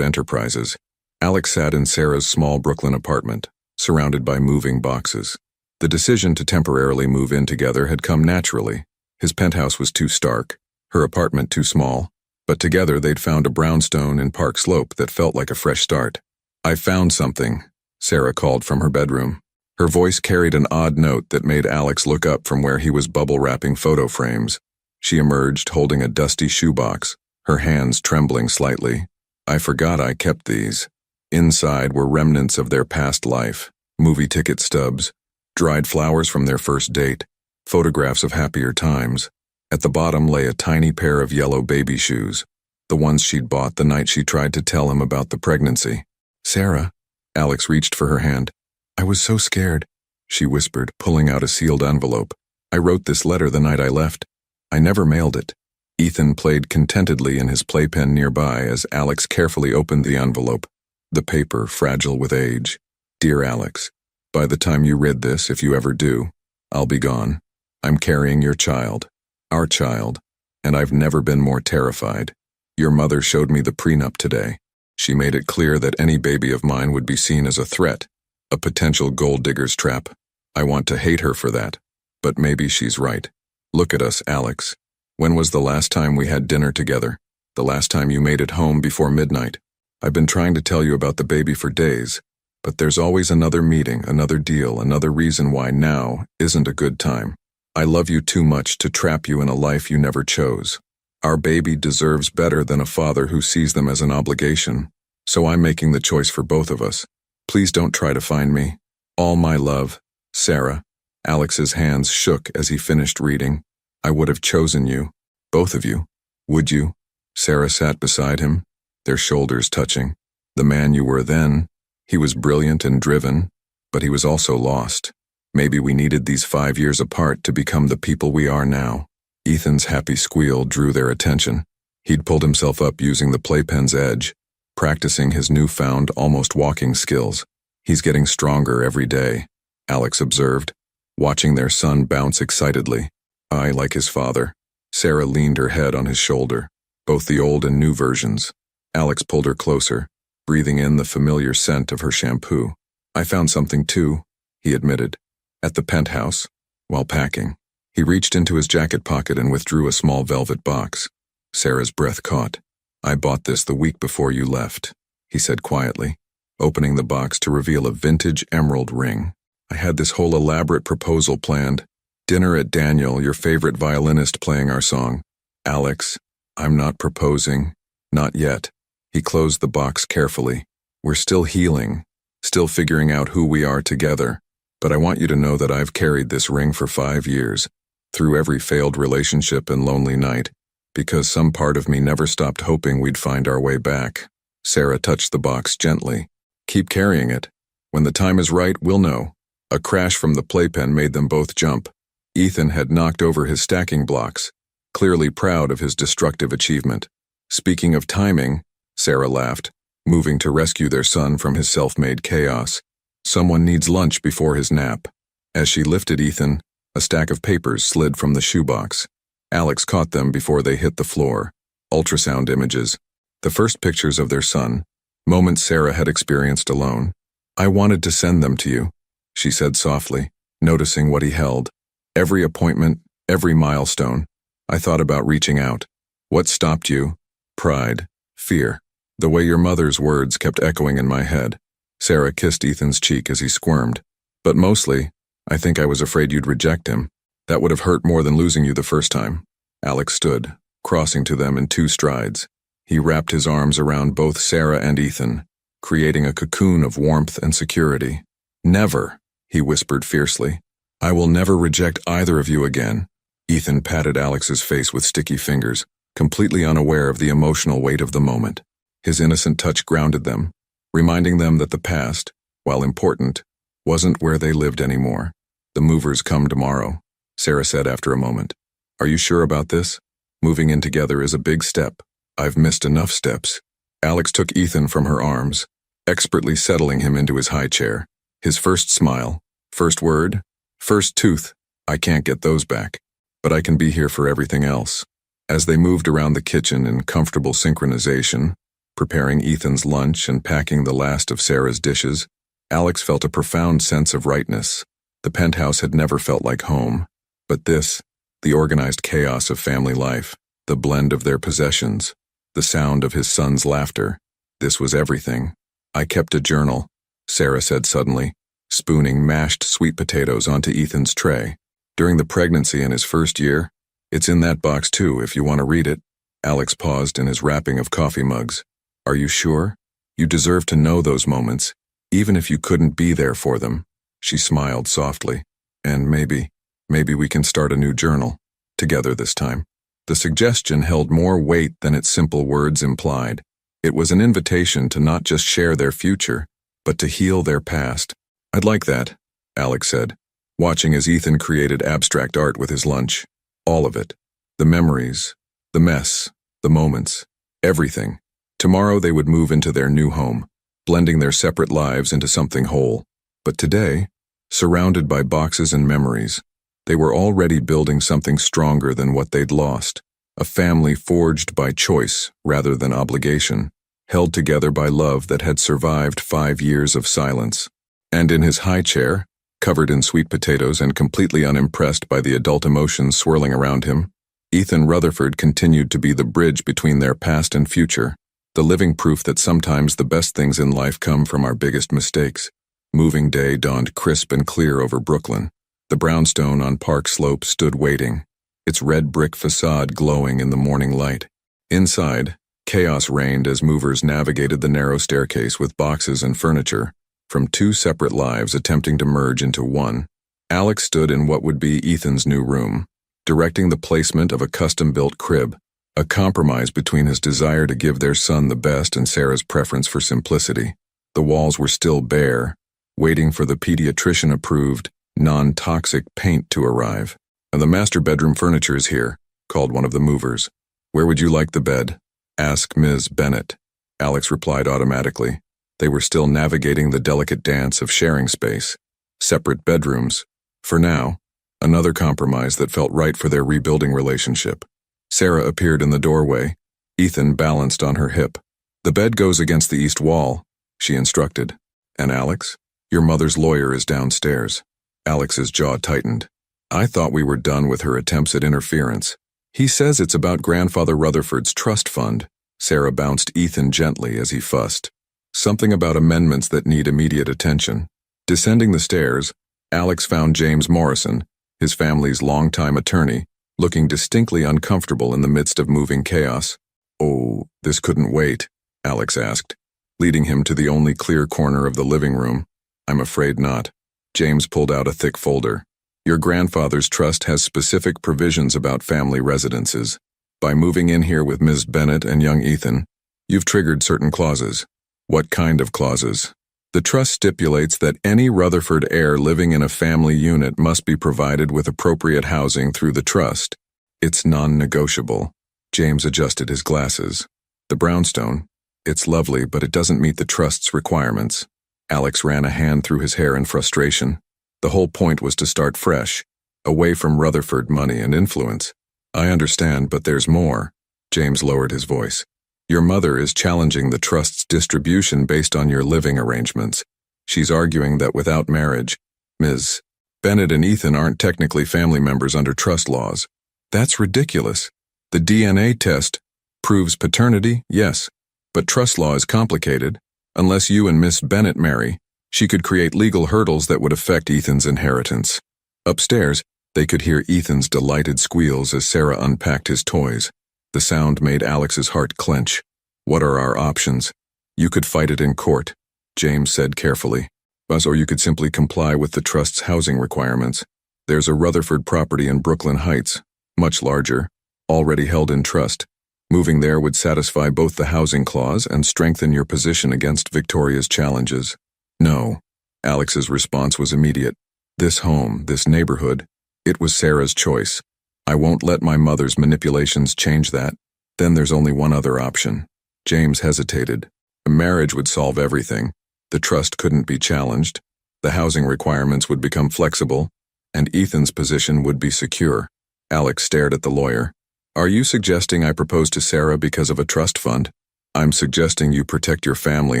Enterprises, Alex sat in Sarah's small Brooklyn apartment, surrounded by moving boxes. The decision to temporarily move in together had come naturally. His penthouse was too stark, her apartment too small, but together they'd found a brownstone in Park Slope that felt like a fresh start. I found something, Sarah called from her bedroom. Her voice carried an odd note that made Alex look up from where he was bubble-wrapping photo frames. She emerged holding a dusty shoebox, her hands trembling slightly. I forgot I kept these. Inside were remnants of their past life, movie ticket stubs, dried flowers from their first date, photographs of happier times. At the bottom lay a tiny pair of yellow baby shoes, the ones she'd bought the night she tried to tell him about the pregnancy. "Sarah," Alex reached for her hand. "I was so scared," she whispered, pulling out a sealed envelope. "I wrote this letter the night I left. I never mailed it." Ethan played contentedly in his playpen nearby as Alex carefully opened the envelope, the paper fragile with age. "Dear Alex, by the time you read this, if you ever do, I'll be gone. I'm carrying your child, our child, and I've never been more terrified. Your mother showed me the prenup today. She made it clear that any baby of mine would be seen as a threat, a potential gold digger's trap. I want to hate her for that, but maybe she's right. Look at us, Alex. When was the last time we had dinner together? The last time you made it home before midnight? I've been trying to tell you about the baby for days, but there's always another meeting, another deal, another reason why now isn't a good time. I love you too much to trap you in a life you never chose. Our baby deserves better than a father who sees them as an obligation, so I'm making the choice for both of us. Please don't try to find me. All my love, Sarah." Alex's hands shook as he finished reading. "I would have chosen you, both of you. Would you?" Sarah sat beside him, their shoulders touching. "The man you were then, he was brilliant and driven, but he was also lost. Maybe we needed these 5 years apart to become the people we are now." Ethan's happy squeal drew their attention. He'd pulled himself up using the playpen's edge, practicing his newfound, almost walking skills. "He's getting stronger every day," Alex observed, watching their son bounce excitedly. "I like his father." Sarah leaned her head on his shoulder, both the old and new versions. Alex pulled her closer, breathing in the familiar scent of her shampoo. "I found something too," he admitted, "at the penthouse, while packing." He reached into his jacket pocket and withdrew a small velvet box. Sarah's breath caught. "I bought this the week before you left," he said quietly, opening the box to reveal a vintage emerald ring. "I had this whole elaborate proposal planned. Dinner at Daniel, your favorite violinist, playing our song. Alex, I'm not proposing. Not yet." He closed the box carefully. "We're still healing, still figuring out who we are together. But I want you to know that I've carried this ring for 5 years, through every failed relationship and lonely night, because some part of me never stopped hoping we'd find our way back." Sarah touched the box gently. "Keep carrying it. When the time is right, we'll know." A crash from the playpen made them both jump. Ethan had knocked over his stacking blocks, clearly proud of his destructive achievement. "Speaking of timing," Sarah laughed, moving to rescue their son from his self-made chaos. "Someone needs lunch before his nap." As she lifted Ethan, a stack of papers slid from the shoebox. Alex caught them before they hit the floor. Ultrasound images. The first pictures of their son, moments Sarah had experienced alone. "I wanted to send them to you," she said softly, noticing what he held. "Every appointment, every milestone. I thought about reaching out. What stopped you? Pride, fear. The way your mother's words kept echoing in my head." Sarah kissed Ethan's cheek as he squirmed. "But mostly, I think I was afraid you'd reject him. That would have hurt more than losing you the first time." Alex stood, crossing to them in 2 strides. He wrapped his arms around both Sarah and Ethan, creating a cocoon of warmth and security. "Never," he whispered fiercely. "I will never reject either of you again." Ethan patted Alex's face with sticky fingers, completely unaware of the emotional weight of the moment. His innocent touch grounded them, reminding them that the past, while important, wasn't where they lived anymore. "The movers come tomorrow," Sarah said after a moment. "Are you sure about this? Moving in together is a big step. I've missed enough steps." Alex took Ethan from her arms, expertly settling him into his high chair. His first smile, first word, first tooth. "I can't get those back, but I can be here for everything else." As they moved around the kitchen in comfortable synchronization, preparing Ethan's lunch and packing the last of Sarah's dishes, Alex felt a profound sense of rightness. The penthouse had never felt like home, but this, the organized chaos of family life, the blend of their possessions, the sound of his son's laughter, this was everything. "I kept a journal," Sarah said suddenly, spooning mashed sweet potatoes onto Ethan's tray. "During the pregnancy and his first year. It's in that box too, if you want to read it." Alex paused in his wrapping of coffee mugs. Are you sure? You deserve to know those moments, even if you couldn't be there for them. She smiled softly. And maybe we can start a new journal. Together this time. The suggestion held more weight than its simple words implied. It was an invitation to not just share their future, but to heal their past. I'd like that, Alex said, watching as Ethan created abstract art with his lunch. All of it. The memories, the mess, the moments, everything. Tomorrow they would move into their new home, blending their separate lives into something whole. But today, surrounded by boxes and memories, they were already building something stronger than what they'd lost. A family forged by choice rather than obligation, held together by love that had survived 5 years of silence. And in his high chair, covered in sweet potatoes and completely unimpressed by the adult emotions swirling around him, Ethan Rutherford continued to be the bridge between their past and future, the living proof that sometimes the best things in life come from our biggest mistakes. Moving day dawned crisp and clear over Brooklyn. The brownstone on Park Slope stood waiting, its red brick facade glowing in the morning light. Inside, chaos reigned as movers navigated the narrow staircase with boxes and furniture, from 2 separate lives attempting to merge into one. Alex stood in what would be Ethan's new room, directing the placement of a custom-built crib, a compromise between his desire to give their son the best and Sarah's preference for simplicity. The walls were still bare, waiting for the pediatrician-approved, non-toxic paint to arrive. And the master bedroom furniture is here, called one of the movers. Where would you like the bed? Asked Ms. Bennett. Alex replied automatically. They were still navigating the delicate dance of sharing space. Separate bedrooms. For now, another compromise that felt right for their rebuilding relationship. Sarah appeared in the doorway. Ethan balanced on her hip. The bed goes against the east wall, she instructed. And Alex? Your mother's lawyer is downstairs. Alex's jaw tightened. I thought we were done with her attempts at interference. He says it's about Grandfather Rutherford's trust fund. Sarah bounced Ethan gently as he fussed. Something about amendments that need immediate attention. Descending the stairs, Alex found James Morrison, his family's longtime attorney, looking distinctly uncomfortable in the midst of moving chaos. Oh, this couldn't wait, Alex asked, leading him to the only clear corner of the living room. I'm afraid not. James pulled out a thick folder. Your grandfather's trust has specific provisions about family residences. By moving in here with Ms. Bennett and young Ethan, you've triggered certain clauses. What kind of clauses? The trust stipulates that any Rutherford heir living in a family unit must be provided with appropriate housing through the trust. It's non-negotiable. James adjusted his glasses. The brownstone, it's lovely, but it doesn't meet the trust's requirements. Alex ran a hand through his hair in frustration. The whole point was to start fresh, away from Rutherford money and influence. I understand, but there's more. James lowered his voice. Your mother is challenging the trust's distribution based on your living arrangements. She's arguing that without marriage, Ms. Bennett and Ethan aren't technically family members under trust laws. That's ridiculous. The DNA test proves paternity, yes, but trust law is complicated. Unless you and Miss Bennett marry, she could create legal hurdles that would affect Ethan's inheritance. Upstairs, they could hear Ethan's delighted squeals as Sarah unpacked his toys. The sound made Alex's heart clench. What are our options? You could fight it in court, James said carefully. Or you could simply comply with the trust's housing requirements. There's a Rutherford property in Brooklyn Heights, much larger, already held in trust. Moving there would satisfy both the housing clause and strengthen your position against Victoria's challenges. No. Alex's response was immediate. This home, this neighborhood, it was Sarah's choice. I won't let my mother's manipulations change that. Then there's only one other option. James hesitated. A marriage would solve everything. The trust couldn't be challenged. The housing requirements would become flexible, and Ethan's position would be secure. Alex stared at the lawyer. Are you suggesting I propose to Sarah because of a trust fund? I'm suggesting you protect your family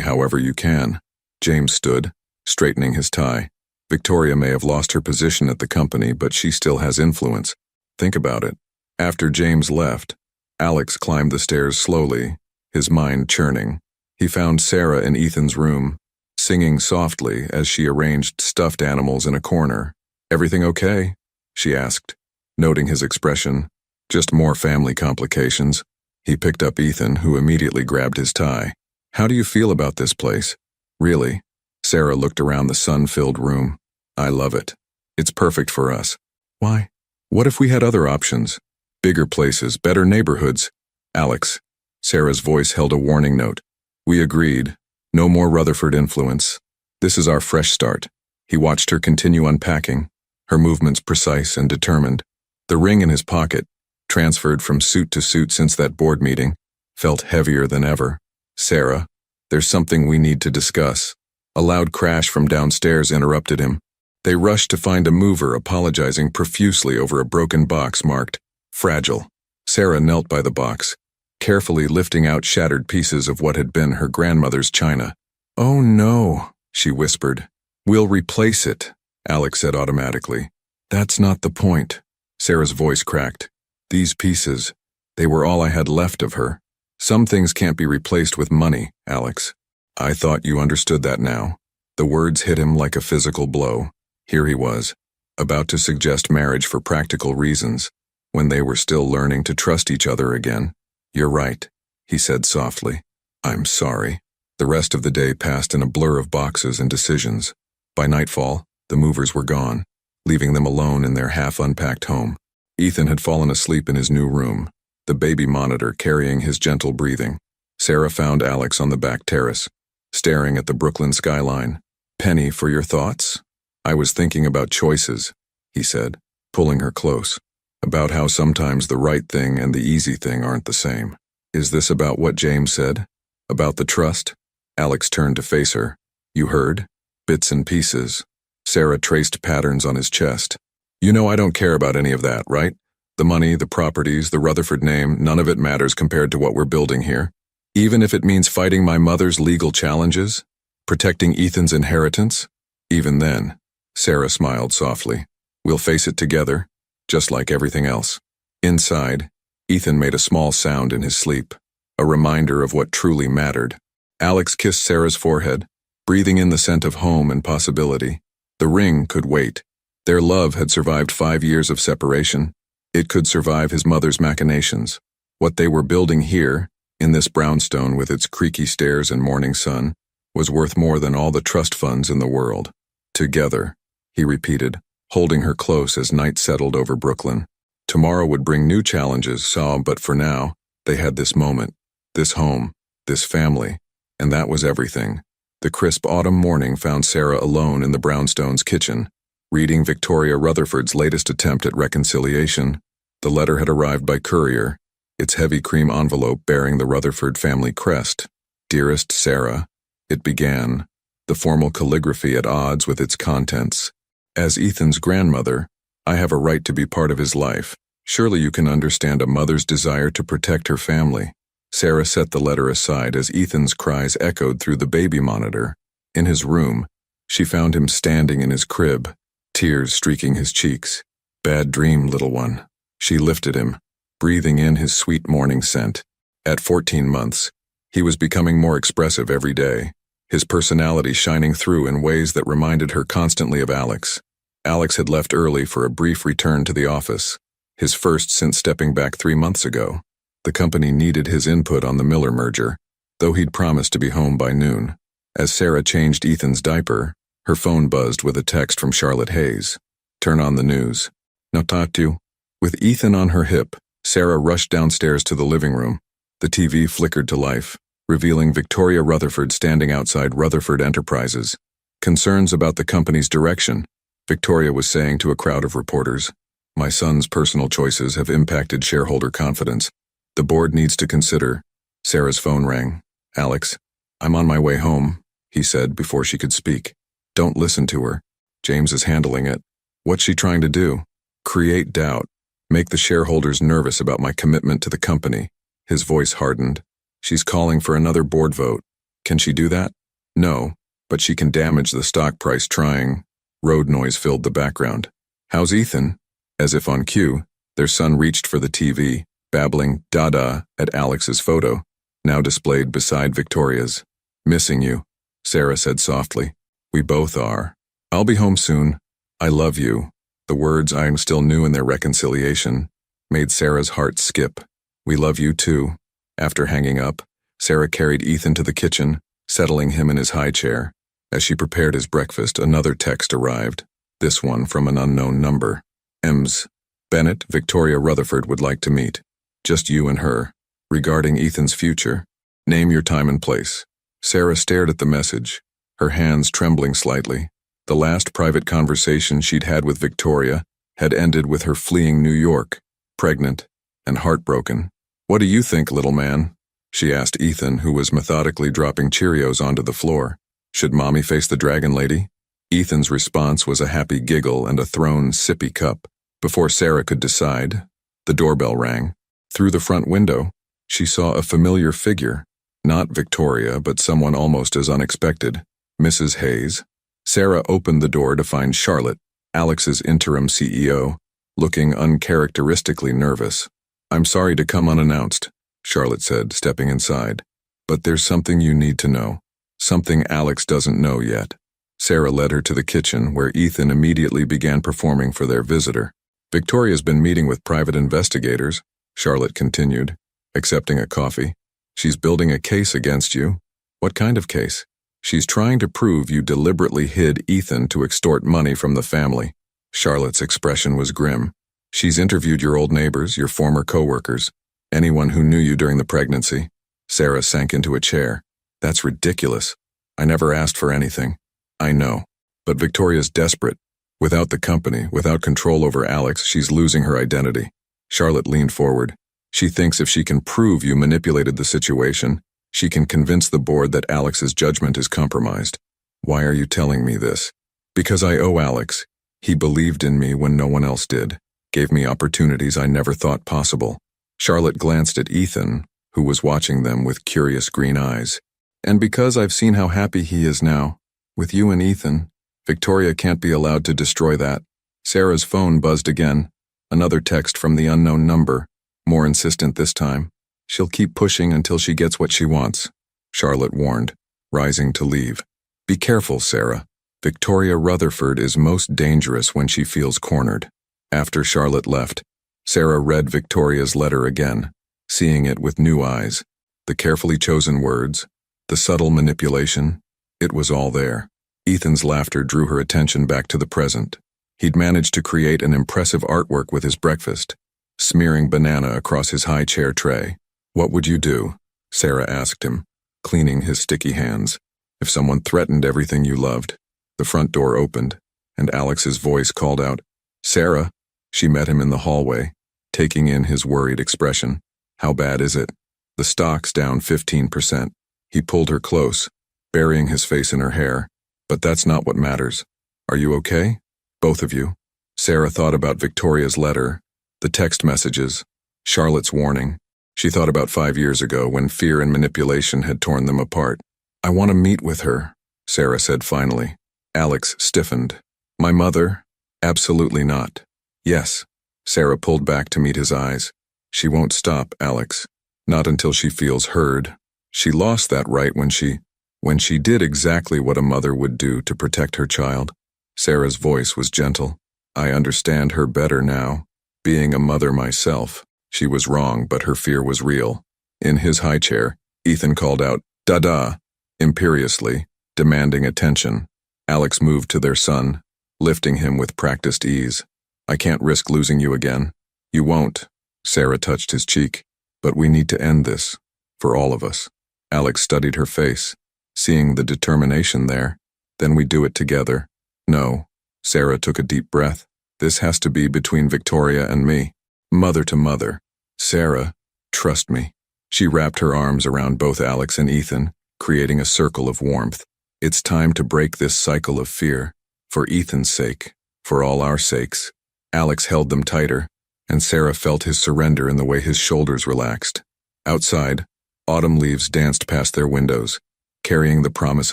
however you can. James stood, straightening his tie. Victoria may have lost her position at the company, but she still has influence. Think about it. After James left, Alex climbed the stairs slowly, his mind churning. He found Sarah in Ethan's room, singing softly as she arranged stuffed animals in a corner. Everything okay? She asked, noting his expression. Just more family complications. He picked up Ethan, who immediately grabbed his tie. How do you feel about this place? Really? Sarah looked around the sun-filled room. I love it. It's perfect for us. Why? What if we had other options? Bigger places, better neighborhoods. Alex. Sarah's voice held a warning note. We agreed. No more Rutherford influence. This is our fresh start. He watched her continue unpacking, her movements precise and determined. The ring in his pocket, transferred from suit to suit since that board meeting, felt heavier than ever. Sarah, there's something we need to discuss. A loud crash from downstairs interrupted him. They rushed to find a mover apologizing profusely over a broken box marked fragile. Sarah knelt by the box, carefully lifting out shattered pieces of what had been her grandmother's china. Oh no, she whispered. We'll replace it, Alex said automatically. That's not the point. Sarah's voice cracked. These pieces, they were all I had left of her. Some things can't be replaced with money, Alex. I thought you understood that now. The words hit him like a physical blow. Here he was, about to suggest marriage for practical reasons, when they were still learning to trust each other again. You're right, he said softly. I'm sorry. The rest of the day passed in a blur of boxes and decisions. By nightfall, the movers were gone, leaving them alone in their half-unpacked home. Ethan had fallen asleep in his new room, the baby monitor carrying his gentle breathing. Sarah found Alex on the back terrace, staring at the Brooklyn skyline. Penny, for your thoughts? I was thinking about choices, he said, pulling her close, about how sometimes the right thing and the easy thing aren't the same. Is this about what James said? About the trust? Alex turned to face her. You heard? Bits and pieces. Sarah traced patterns on his chest. You know I don't care about any of that, right? The money, the properties, the Rutherford name, none of it matters compared to what we're building here. Even if it means fighting my mother's legal challenges, protecting Ethan's inheritance, even then, Sarah smiled softly. We'll face it together, just like everything else. Inside, Ethan made a small sound in his sleep, a reminder of what truly mattered. Alex kissed Sarah's forehead, breathing in the scent of home and possibility. The ring could wait. Their love had survived 5 years of separation. It could survive his mother's machinations. What they were building here, in this brownstone with its creaky stairs and morning sun, was worth more than all the trust funds in the world. Together, he repeated, holding her close as night settled over Brooklyn. Tomorrow would bring new challenges, but for now, they had this moment, this home, this family, and that was everything. The crisp autumn morning found Sarah alone in the brownstone's kitchen, reading Victoria Rutherford's latest attempt at reconciliation. The letter had arrived by courier, its heavy cream envelope bearing the Rutherford family crest. Dearest Sarah, it began, the formal calligraphy at odds with its contents. As Ethan's grandmother, I have a right to be part of his life. Surely you can understand a mother's desire to protect her family. Sarah set the letter aside as Ethan's cries echoed through the baby monitor. In his room, she found him standing in his crib, tears streaking his cheeks. Bad dream, little one. She lifted him, breathing in his sweet morning scent. At 14 months, he was becoming more expressive every day, his personality shining through in ways that reminded her constantly of Alex. Alex had left early for a brief return to the office, his first since stepping back 3 months ago. The company needed his input on the Miller merger, though he'd promised to be home by noon. As Sarah changed Ethan's diaper, her phone buzzed with a text from Charlotte Hayes. Turn on the news. No tatu. With Ethan on her hip, Sarah rushed downstairs to the living room. The TV flickered to life, revealing Victoria Rutherford standing outside Rutherford Enterprises. Concerns about the company's direction, Victoria was saying to a crowd of reporters. My son's personal choices have impacted shareholder confidence. The board needs to consider. Sarah's phone rang. Alex, I'm on my way home, he said before she could speak. Don't listen to her. James is handling it. What's she trying to do? Create doubt. Make the shareholders nervous about my commitment to the company. His voice hardened. She's calling for another board vote. Can she do that? No, but she can damage the stock price trying. Road noise filled the background. How's Ethan? As if on cue, their son reached for the TV, babbling "Dada" at Alex's photo, now displayed beside Victoria's. Missing you, Sarah said softly. We both are. I'll be home soon. I love you. The words, I am still new in their reconciliation, made Sarah's heart skip. We love you too, After hanging up, Sarah carried Ethan to the kitchen, settling him in his high chair. As she prepared his breakfast, another text arrived, this one from an unknown number. Ems. Bennett, Victoria Rutherford would like to meet. Just you and her. Regarding Ethan's future. Name your time and place. Sarah stared at the message, her hands trembling slightly. The last private conversation she'd had with Victoria had ended with her fleeing New York, pregnant and heartbroken. What do you think, little man? She asked Ethan, who was methodically dropping Cheerios onto the floor. Should Mommy face the dragon lady? Ethan's response was a happy giggle and a thrown sippy cup. Before Sarah could decide, the doorbell rang. Through the front window, she saw a familiar figure. Not Victoria, but someone almost as unexpected, Mrs. Hayes. Sarah opened the door to find Charlotte, Alex's interim CEO, looking uncharacteristically nervous. I'm sorry to come unannounced, Charlotte said, stepping inside. But there's something you need to know. Something Alex doesn't know yet. Sarah led her to the kitchen, where Ethan immediately began performing for their visitor. Victoria's been meeting with private investigators, Charlotte continued, accepting a coffee. She's building a case against you. What kind of case? She's trying to prove you deliberately hid Ethan to extort money from the family. Charlotte's expression was grim. She's interviewed your old neighbors, your former co-workers, anyone who knew you during the pregnancy. Sarah sank into a chair. That's ridiculous. I never asked for anything. I know. But Victoria's desperate. Without the company, without control over Alex, she's losing her identity. Charlotte leaned forward. She thinks if she can prove you manipulated the situation, she can convince the board that Alex's judgment is compromised. Why are you telling me this? Because I owe Alex. He believed in me when no one else did, gave me opportunities I never thought possible. Charlotte glanced at Ethan, who was watching them with curious green eyes. And because I've seen how happy he is now, with you and Ethan, Victoria can't be allowed to destroy that. Sarah's phone buzzed again. Another text from the unknown number, more insistent this time. She'll keep pushing until she gets what she wants, Charlotte warned, rising to leave. Be careful, Sarah. Victoria Rutherford is most dangerous when she feels cornered. After Charlotte left, Sarah read Victoria's letter again, seeing it with new eyes. The carefully chosen words, the subtle manipulation, it was all there. Ethan's laughter drew her attention back to the present. He'd managed to create an impressive artwork with his breakfast, smearing banana across his high chair tray. What would you do? Sarah asked him, cleaning his sticky hands. If someone threatened everything you loved. The front door opened, and Alex's voice called out, Sarah. She met him in the hallway, taking in his worried expression. How bad is it? The stock's down 15%. He pulled her close, burying his face in her hair. But that's not what matters. Are you okay? Both of you. Sarah thought about Victoria's letter, the text messages, Charlotte's warning. She thought about 5 years ago when fear and manipulation had torn them apart. I want to meet with her, Sarah said finally. Alex stiffened. My mother? Absolutely not. Yes. Sarah pulled back to meet his eyes. She won't stop, Alex. Not until she feels heard. She lost that right when she did exactly what a mother would do to protect her child. Sarah's voice was gentle. I understand her better now. Being a mother myself, she was wrong, but her fear was real. In his high chair, Ethan called out, Dada, imperiously, demanding attention. Alex moved to their son, lifting him with practiced ease. I can't risk losing you again. You won't. Sarah touched his cheek. But we need to end this. For all of us. Alex studied her face, seeing the determination there. Then we do it together. No. Sarah took a deep breath. This has to be between Victoria and me. Mother to mother. Sarah, trust me. She wrapped her arms around both Alex and Ethan, creating a circle of warmth. It's time to break this cycle of fear. For Ethan's sake. For all our sakes. Alex held them tighter, and Sarah felt his surrender in the way his shoulders relaxed. Outside, autumn leaves danced past their windows, carrying the promise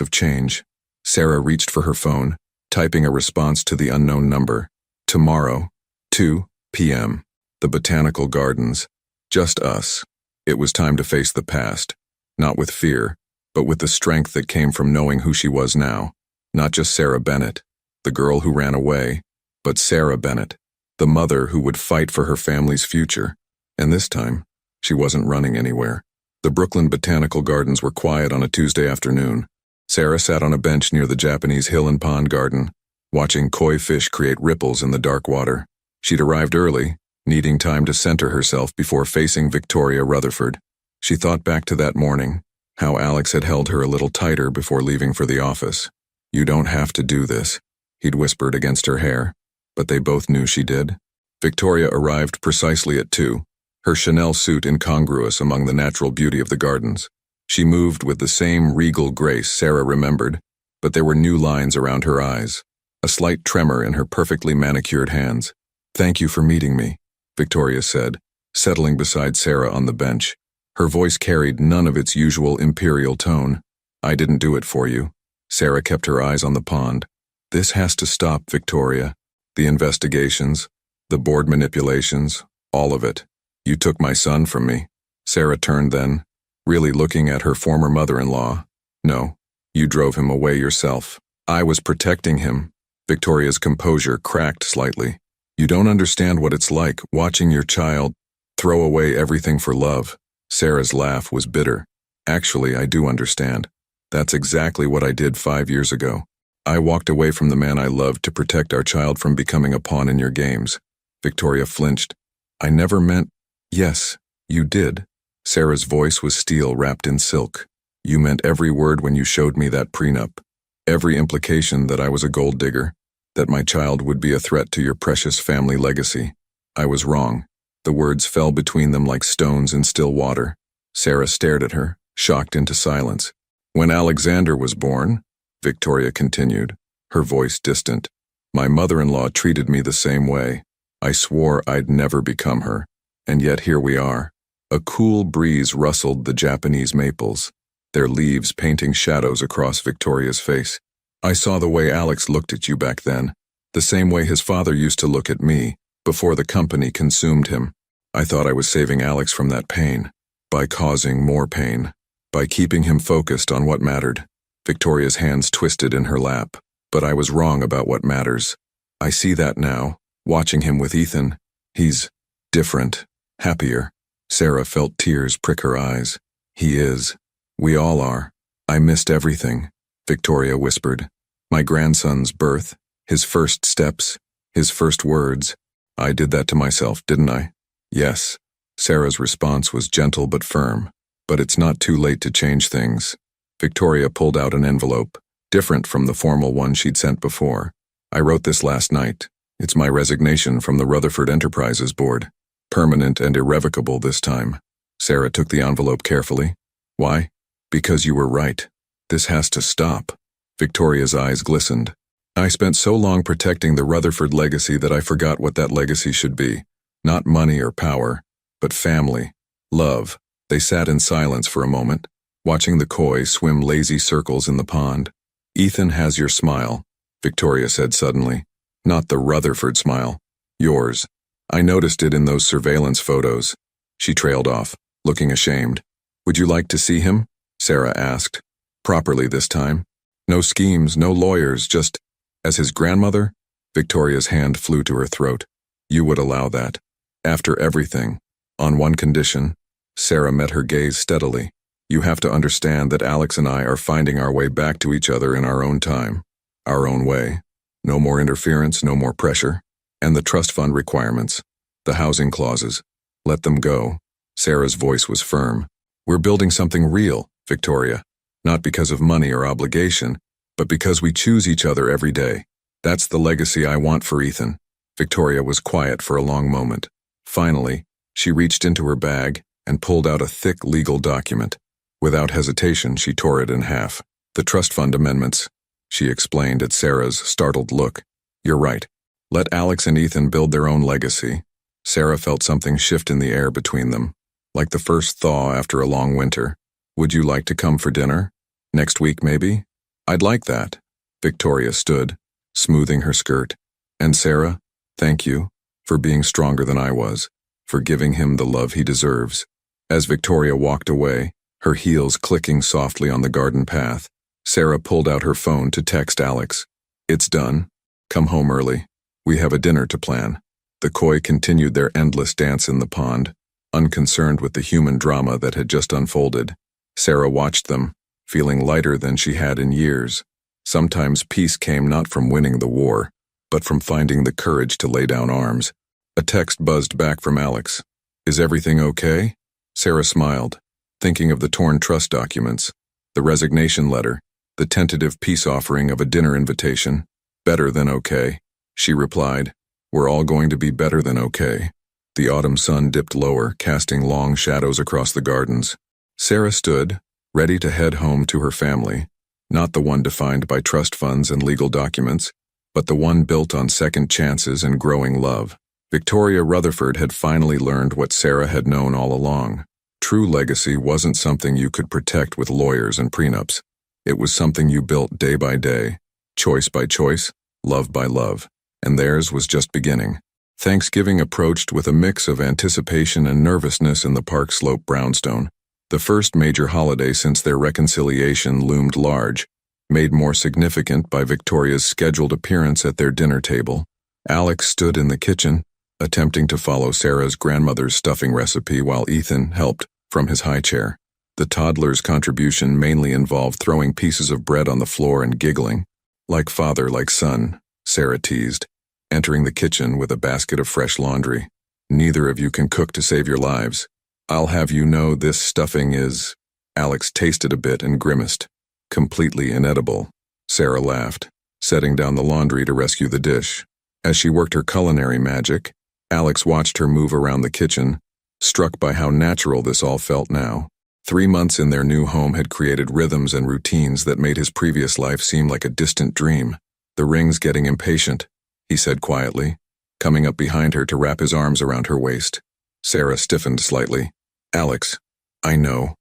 of change. Sarah reached for her phone, typing a response to the unknown number. Tomorrow, 2 p.m. The Botanical Gardens. Just us. It was time to face the past, not with fear, but with the strength that came from knowing who she was now. Not just Sarah Bennett, the girl who ran away, but Sarah Bennett, the mother who would fight for her family's future. And this time, she wasn't running anywhere. The Brooklyn Botanical Gardens were quiet on a Tuesday afternoon. Sarah sat on a bench near the Japanese hill and pond garden, watching koi fish create ripples in the dark water. She'd arrived early, needing time to center herself before facing Victoria Rutherford. She thought back to that morning, how Alex had held her a little tighter before leaving for the office. "You don't have to do this," he'd whispered against her hair, but they both knew she did. Victoria arrived precisely at 2, her Chanel suit incongruous among the natural beauty of the gardens. She moved with the same regal grace Sarah remembered, but there were new lines around her eyes, a slight tremor in her perfectly manicured hands. "Thank you for meeting me," Victoria said, settling beside Sarah on the bench. Her voice carried none of its usual imperial tone. "I didn't do it for you." Sarah kept her eyes on the pond. "This has to stop, Victoria. The investigations, the board manipulations, all of it. You took my son from me." Sarah turned then, really looking at her former mother-in-law. "No, you drove him away yourself. I was protecting him." Victoria's composure cracked slightly. "You don't understand what it's like, watching your child throw away everything for love." Sarah's laugh was bitter. "Actually, I do understand. That's exactly what I did 5 years ago. I walked away from the man I loved to protect our child from becoming a pawn in your games." Victoria flinched. "I never meant—" "Yes, you did." Sarah's voice was steel wrapped in silk. "You meant every word when you showed me that prenup. Every implication that I was a gold digger, that my child would be a threat to your precious family legacy. I was wrong." The words fell between them like stones in still water. Sarah stared at her, shocked into silence. "When Alexander was born," Victoria continued, her voice distant, "my mother-in-law treated me the same way. I swore I'd never become her, and yet here we are." A cool breeze rustled the Japanese maples, their leaves painting shadows across Victoria's face. "I saw the way Alex looked at you back then, the same way his father used to look at me, before the company consumed him. I thought I was saving Alex from that pain, by causing more pain, by keeping him focused on what mattered." Victoria's hands twisted in her lap. "But I was wrong about what matters. I see that now, watching him with Ethan. He's different, happier." Sarah felt tears prick her eyes. "He is. We all are. I missed everything," Victoria whispered. "My grandson's birth, his first steps, his first words. I did that to myself, didn't I?" "Yes." Sarah's response was gentle but firm. "But it's not too late to change things." Victoria pulled out an envelope, different from the formal one she'd sent before. "I wrote this last night. It's my resignation from the Rutherford Enterprises board. Permanent and irrevocable this time." Sarah took the envelope carefully. "Why?" "Because you were right. This has to stop." Victoria's eyes glistened. "I spent so long protecting the Rutherford legacy that I forgot what that legacy should be. Not money or power, but family, love." They sat in silence for a moment, watching the koi swim lazy circles in the pond. "Ethan has your smile," Victoria said suddenly. "Not the Rutherford smile. Yours. I noticed it in those surveillance photos." She trailed off, looking ashamed. "Would you like to see him?" Sarah asked. "Properly this time. No schemes, no lawyers, just as his grandmother?" Victoria's hand flew to her throat. "You would allow that. After everything. On one condition." Sarah met her gaze steadily. "You have to understand that Alex and I are finding our way back to each other in our own time. Our own way. No more interference, no more pressure. And the trust fund requirements. The housing clauses. Let them go." Sarah's voice was firm. "We're building something real, Victoria. Not because of money or obligation, but because we choose each other every day. That's the legacy I want for Ethan." Victoria was quiet for a long moment. Finally, she reached into her bag and pulled out a thick legal document. Without hesitation, she tore it in half. "The trust fund amendments," she explained at Sarah's startled look. "You're right. Let Alex and Ethan build their own legacy." Sarah felt something shift in the air between them, like the first thaw after a long winter. "Would you like to come for dinner? Next week, maybe?" "I'd like that." Victoria stood, smoothing her skirt. "And Sarah, thank you, for being stronger than I was, for giving him the love he deserves." As Victoria walked away, her heels clicking softly on the garden path, Sarah pulled out her phone to text Alex. "It's done. Come home early. We have a dinner to plan." The koi continued their endless dance in the pond. unconcerned with the human drama that had just unfolded. Sarah watched them, feeling lighter than she had in years. Sometimes peace came not from winning the war, but from finding the courage to lay down arms. A text buzzed back from Alex. "Is everything okay?" Sarah smiled, thinking of the torn trust documents, the resignation letter, the tentative peace offering of a dinner invitation. "Better than okay," she replied. "We're all going to be better than okay." The autumn sun dipped lower, casting long shadows across the gardens. Sarah stood, ready to head home to her family, not the one defined by trust funds and legal documents, but the one built on second chances and growing love. Victoria Rutherford had finally learned what Sarah had known all along. True legacy wasn't something you could protect with lawyers and prenups. It was something you built day by day, choice by choice, love by love, and theirs was just beginning. Thanksgiving approached with a mix of anticipation and nervousness in the Park Slope brownstone. The first major holiday since their reconciliation loomed large, made more significant by Victoria's scheduled appearance at their dinner table. Alex stood in the kitchen, attempting to follow Sarah's grandmother's stuffing recipe while Ethan helped from his high chair. The toddler's contribution mainly involved throwing pieces of bread on the floor and giggling. "Like father, like son," Sarah teased, entering the kitchen with a basket of fresh laundry. "Neither of you can cook to save your lives. I'll have you know this stuffing is—" Alex tasted a bit and grimaced. "Completely inedible." Sarah laughed, setting down the laundry to rescue the dish. As she worked her culinary magic, Alex watched her move around the kitchen, struck by how natural this all felt now. 3 months in their new home had created rhythms and routines that made his previous life seem like a distant dream. "The ring's getting impatient," he said quietly, coming up behind her to wrap his arms around her waist. Sarah stiffened slightly. "Alex, I know.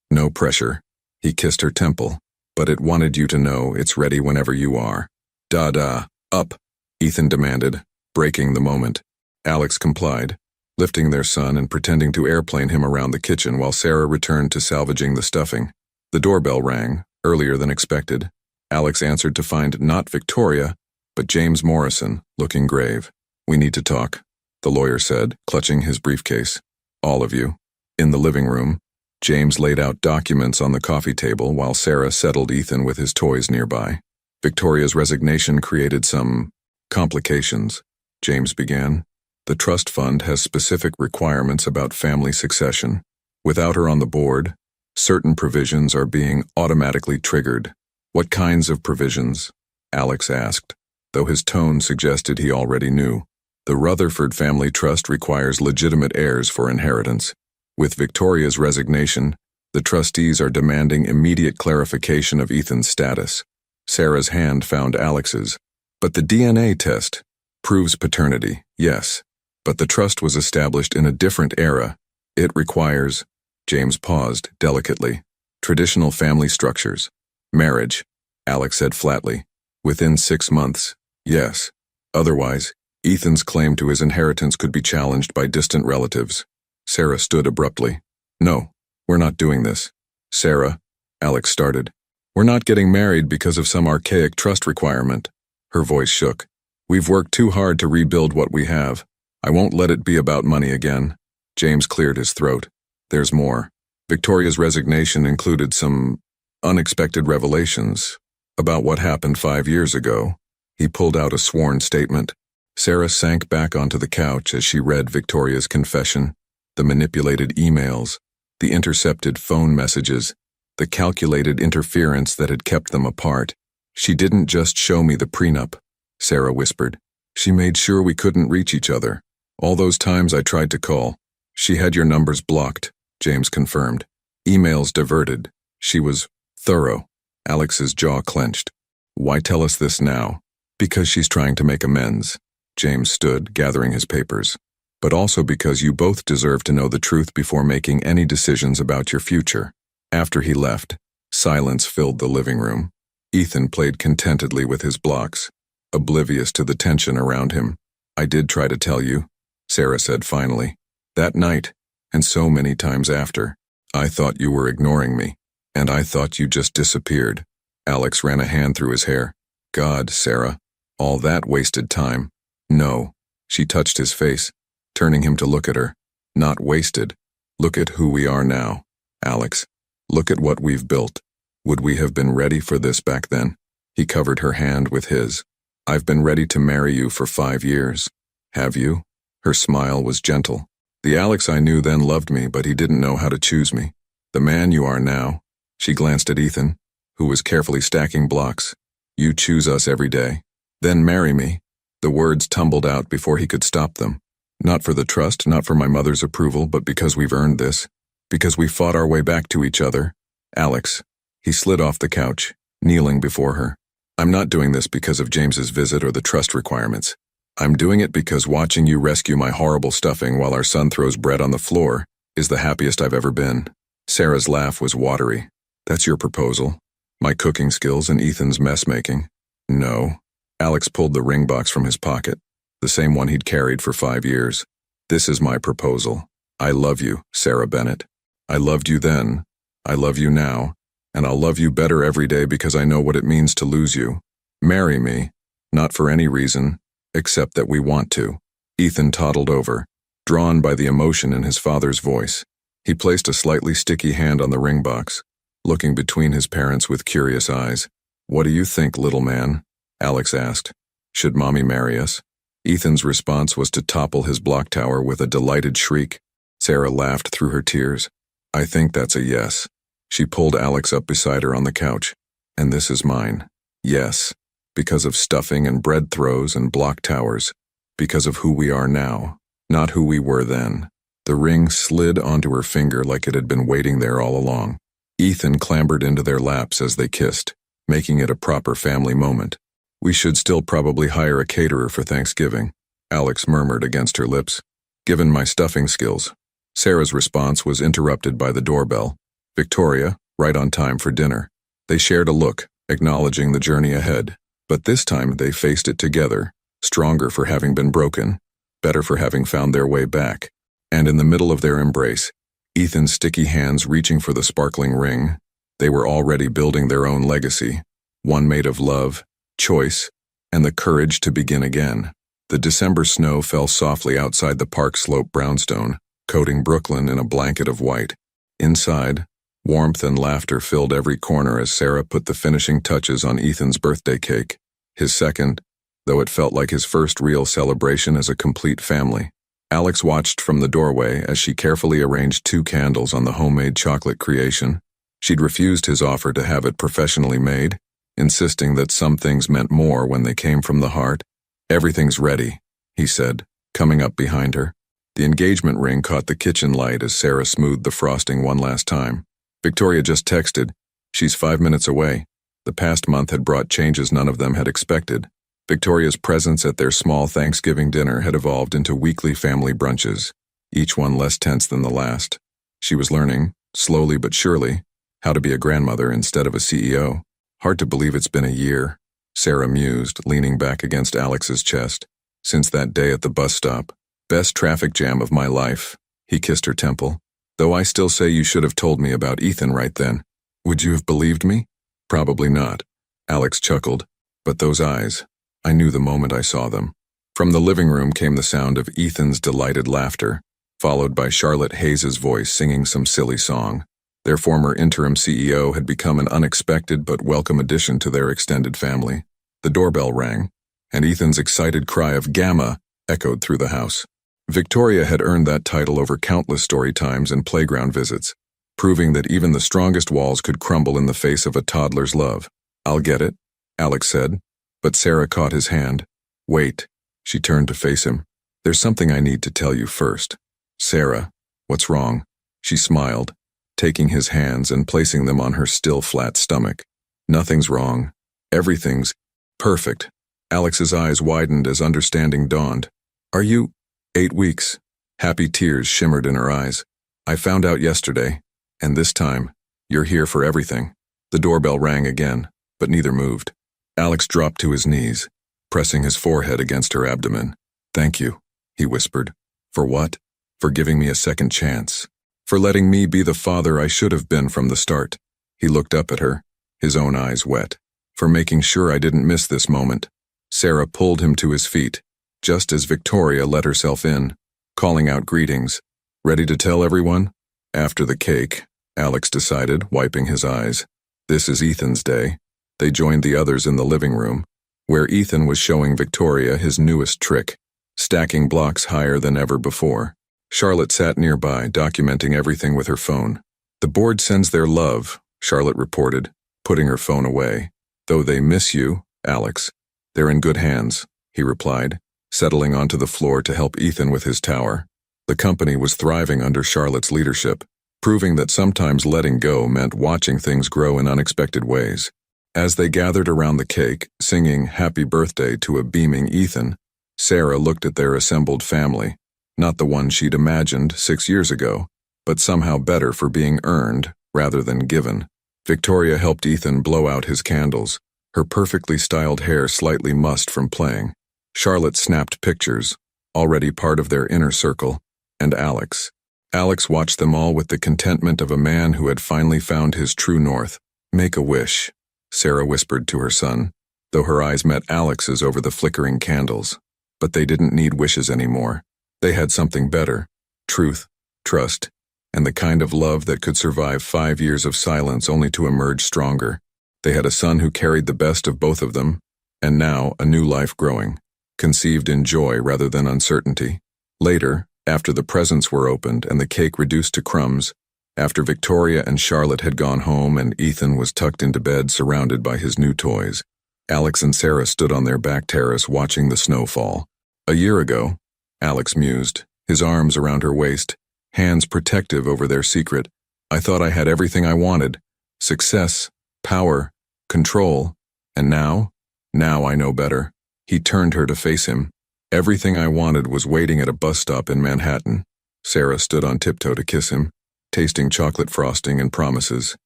No pressure." He kissed her temple. "But it wanted you to know it's ready whenever you are." "Da-da, up," Ethan demanded, breaking the moment. Alex complied, lifting their son and pretending to airplane him around the kitchen while Sarah returned to salvaging the stuffing. The doorbell rang, earlier than expected. Alex answered to find not Victoria, but James Morrison, looking grave. "We need to talk," the lawyer said, clutching his briefcase. "All of you." In the living room, James laid out documents on the coffee table while Sarah settled Ethan with his toys nearby. Victoria's resignation created some complications, James began. "The trust fund has specific requirements about family succession. Without her on the board, certain provisions are being automatically triggered." "What kinds of provisions?" Alex asked, though his tone suggested he already knew. "The Rutherford family trust requires legitimate heirs for inheritance. With Victoria's resignation, the trustees are demanding immediate clarification of Ethan's status." Sarah's hand found Alex's. "But the DNA test proves paternity, yes. But the trust was established in a different era. It requires—" James paused, delicately. "Traditional family structures. Marriage," Alex said flatly. "Within 6 months, yes. Otherwise, Ethan's claim to his inheritance could be challenged by distant relatives." Sarah stood abruptly. "No, we're not doing this." "Sarah," Alex started. "We're not getting married because of some archaic trust requirement." Her voice shook. "We've worked too hard to rebuild what we have. I won't let it be about money again." James cleared his throat. "There's more. Victoria's resignation included some unexpected revelations about what happened 5 years ago." He pulled out a sworn statement. Sarah sank back onto the couch as she read Victoria's confession. The manipulated emails, the intercepted phone messages, the calculated interference that had kept them apart. "She didn't just show me the prenup," Sarah whispered. "She made sure we couldn't reach each other. All those times I tried to call. She had your numbers blocked," James confirmed. "Emails diverted. She was thorough." Alex's jaw clenched. "Why tell us this now?" "Because she's trying to make amends." James stood, gathering his papers. "But also because you both deserve to know the truth before making any decisions about your future." After he left, silence filled the living room. Ethan played contentedly with his blocks, oblivious to the tension around him. "I did try to tell you," Sarah said finally. "That night, and so many times after. I thought you were ignoring me, and I thought you just disappeared." Alex ran a hand through his hair. "God, Sarah, all that wasted time." "No." She touched his face, turning him to look at her. Not wasted. Look at who we are now, Alex. Look at what we've built. Would we have been ready for this back then? He covered her hand with his. I've been ready to marry you for 5 years. Have you? Her smile was gentle. The Alex I knew then loved me, but he didn't know how to choose me. The man you are now. She glanced at Ethan, who was carefully stacking blocks. You choose us every day. Then marry me. The words tumbled out before he could stop them. Not for the trust, not for my mother's approval, but because we've earned this. Because we fought our way back to each other. Alex. He slid off the couch, kneeling before her. I'm not doing this because of James's visit or the trust requirements. I'm doing it because watching you rescue my horrible stuffing while our son throws bread on the floor is the happiest I've ever been. Sarah's laugh was watery. That's your proposal? My cooking skills and Ethan's mess making? No. Alex pulled the ring box from his pocket, the same one he'd carried for 5 years. This is my proposal. I love you, Sarah Bennett. I loved you then. I love you now. And I'll love you better every day because I know what it means to lose you. Marry me, not for any reason, except that we want to. Ethan toddled over, drawn by the emotion in his father's voice. He placed a slightly sticky hand on the ring box, looking between his parents with curious eyes. What do you think, little man? Alex asked. Should Mommy marry us? Ethan's response was to topple his block tower with a delighted shriek. Sarah laughed through her tears. I think that's a yes. She pulled Alex up beside her on the couch. And this is mine. Yes. Because of stuffing and bread throws and block towers. Because of who we are now, not who we were then. The ring slid onto her finger like it had been waiting there all along. Ethan clambered into their laps as they kissed, making it a proper family moment. We should still probably hire a caterer for Thanksgiving, Alex murmured against her lips. Given my stuffing skills. Sarah's response was interrupted by the doorbell. Victoria, right on time for dinner. They shared a look, acknowledging the journey ahead. But this time they faced it together, stronger for having been broken, better for having found their way back. And in the middle of their embrace, Ethan's sticky hands reaching for the sparkling ring, they were already building their own legacy, one made of love, choice, and the courage to begin again. The December snow fell softly outside the park slope brownstone, coating Brooklyn in a blanket of white. Inside, warmth and laughter filled every corner as Sarah put the finishing touches on Ethan's birthday cake, his second, though it felt like his first real celebration as a complete family. Alex watched from the doorway as she carefully arranged 2 candles on the homemade chocolate creation. She'd refused his offer to have it professionally made, insisting that some things meant more when they came from the heart. Everything's ready, he said, coming up behind her. The engagement ring caught the kitchen light as Sarah smoothed the frosting one last time. Victoria just texted. She's 5 minutes away. The past month had brought changes none of them had expected. Victoria's presence at their small Thanksgiving dinner had evolved into weekly family brunches, each one less tense than the last. She was learning, slowly but surely, how to be a grandmother instead of a CEO. Hard to believe it's been a year, Sarah mused, leaning back against Alex's chest. Since that day at the bus stop. Best traffic jam of my life. He kissed her temple. Though I still say you should have told me about Ethan right then. Would you have believed me? Probably not. Alex chuckled. But those eyes. I knew the moment I saw them. From the living room came the sound of Ethan's delighted laughter, followed by Charlotte Hayes's voice singing some silly song. Their former interim CEO had become an unexpected but welcome addition to their extended family. The doorbell rang, and Ethan's excited cry of "Gamma" echoed through the house. Victoria had earned that title over countless story times and playground visits, proving that even the strongest walls could crumble in the face of a toddler's love. I'll get it, Alex said, but Sarah caught his hand. Wait, she turned to face him. There's something I need to tell you first. Sarah, what's wrong? She smiled, taking his hands and placing them on her still flat stomach. Nothing's wrong. Everything's perfect. Alex's eyes widened as understanding dawned. Are you? 8 weeks. Happy tears shimmered in her eyes. I found out yesterday, and this time, you're here for everything. The doorbell rang again, but neither moved. Alex dropped to his knees, pressing his forehead against her abdomen. Thank you, he whispered. For what? For giving me a second chance. For letting me be the father I should have been from the start. He looked up at her, his own eyes wet. For making sure I didn't miss this moment. Sarah pulled him to his feet, just as Victoria let herself in, calling out greetings. Ready to tell everyone? After the cake, Alex decided, wiping his eyes. This is Ethan's day. They joined the others in the living room, where Ethan was showing Victoria his newest trick, stacking blocks higher than ever before. Charlotte sat nearby, documenting everything with her phone. The board sends their love, Charlotte reported, putting her phone away. Though they miss you, Alex. They're in good hands, he replied, settling onto the floor to help Ethan with his tower. The company was thriving under Charlotte's leadership, proving that sometimes letting go meant watching things grow in unexpected ways. As they gathered around the cake, singing happy birthday to a beaming Ethan, Sarah looked at their assembled family, not the one she'd imagined 6 years ago, but somehow better for being earned rather than given. Victoria helped Ethan blow out his candles, her perfectly styled hair slightly mussed from playing. Charlotte snapped pictures, already part of their inner circle, and Alex. Alex watched them all with the contentment of a man who had finally found his true north. Make a wish, Sarah whispered to her son, though her eyes met Alex's over the flickering candles. But they didn't need wishes anymore. They had something better: truth, trust, and the kind of love that could survive 5 years of silence only to emerge stronger. They had a son who carried the best of both of them, and now a new life growing, conceived in joy rather than uncertainty. Later, after the presents were opened and the cake reduced to crumbs, after Victoria and Charlotte had gone home and Ethan was tucked into bed surrounded by his new toys, Alex and Sarah stood on their back terrace watching the snow fall. A year ago, Alex mused, his arms around her waist, hands protective over their secret. I thought I had everything I wanted: success, power, control. And now I know better. He turned her to face him. Everything I wanted was waiting at a bus stop in Manhattan. Sarah stood on tiptoe to kiss him, tasting chocolate frosting and promises.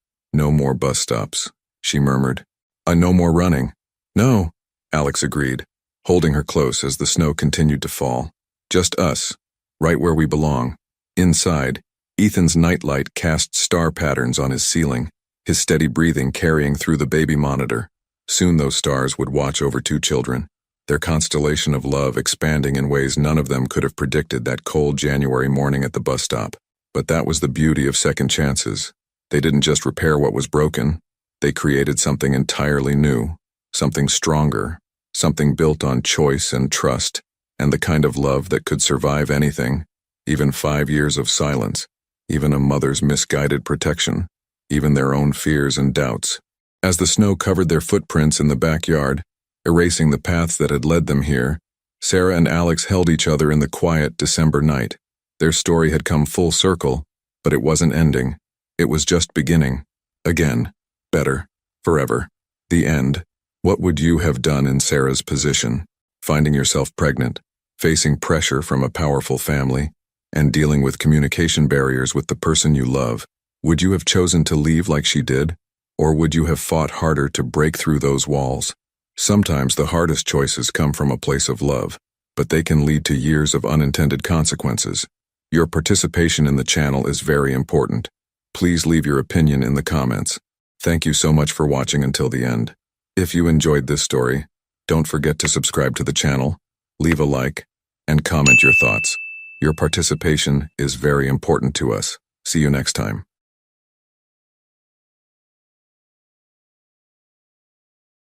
No more bus stops, she murmured. No more running. No, Alex agreed, holding her close as the snow continued to fall. Just us, right where we belong. Inside, Ethan's nightlight cast star patterns on his ceiling, his steady breathing carrying through the baby monitor. Soon those stars would watch over 2 children, their constellation of love expanding in ways none of them could have predicted that cold January morning at the bus stop. But that was the beauty of second chances. They didn't just repair what was broken, they created something entirely new, something stronger, something built on choice and trust, and the kind of love that could survive anything, even 5 years of silence, even a mother's misguided protection, even their own fears and doubts. As the snow covered their footprints in the backyard, erasing the paths that had led them here, Sarah and Alex held each other in the quiet December night. Their story had come full circle, but it wasn't ending. It was just beginning. Again. Better. Forever. The end. What would you have done in Sarah's position? Finding yourself pregnant, facing pressure from a powerful family, and dealing with communication barriers with the person you love. Would you have chosen to leave like she did? Or would you have fought harder to break through those walls? Sometimes the hardest choices come from a place of love, but they can lead to years of unintended consequences. Your participation in the channel is very important. Please leave your opinion in the comments. Thank you so much for watching until the end. If you enjoyed this story, don't forget to subscribe to the channel, leave a like, and comment your thoughts. Your participation is very important to us. See you next time.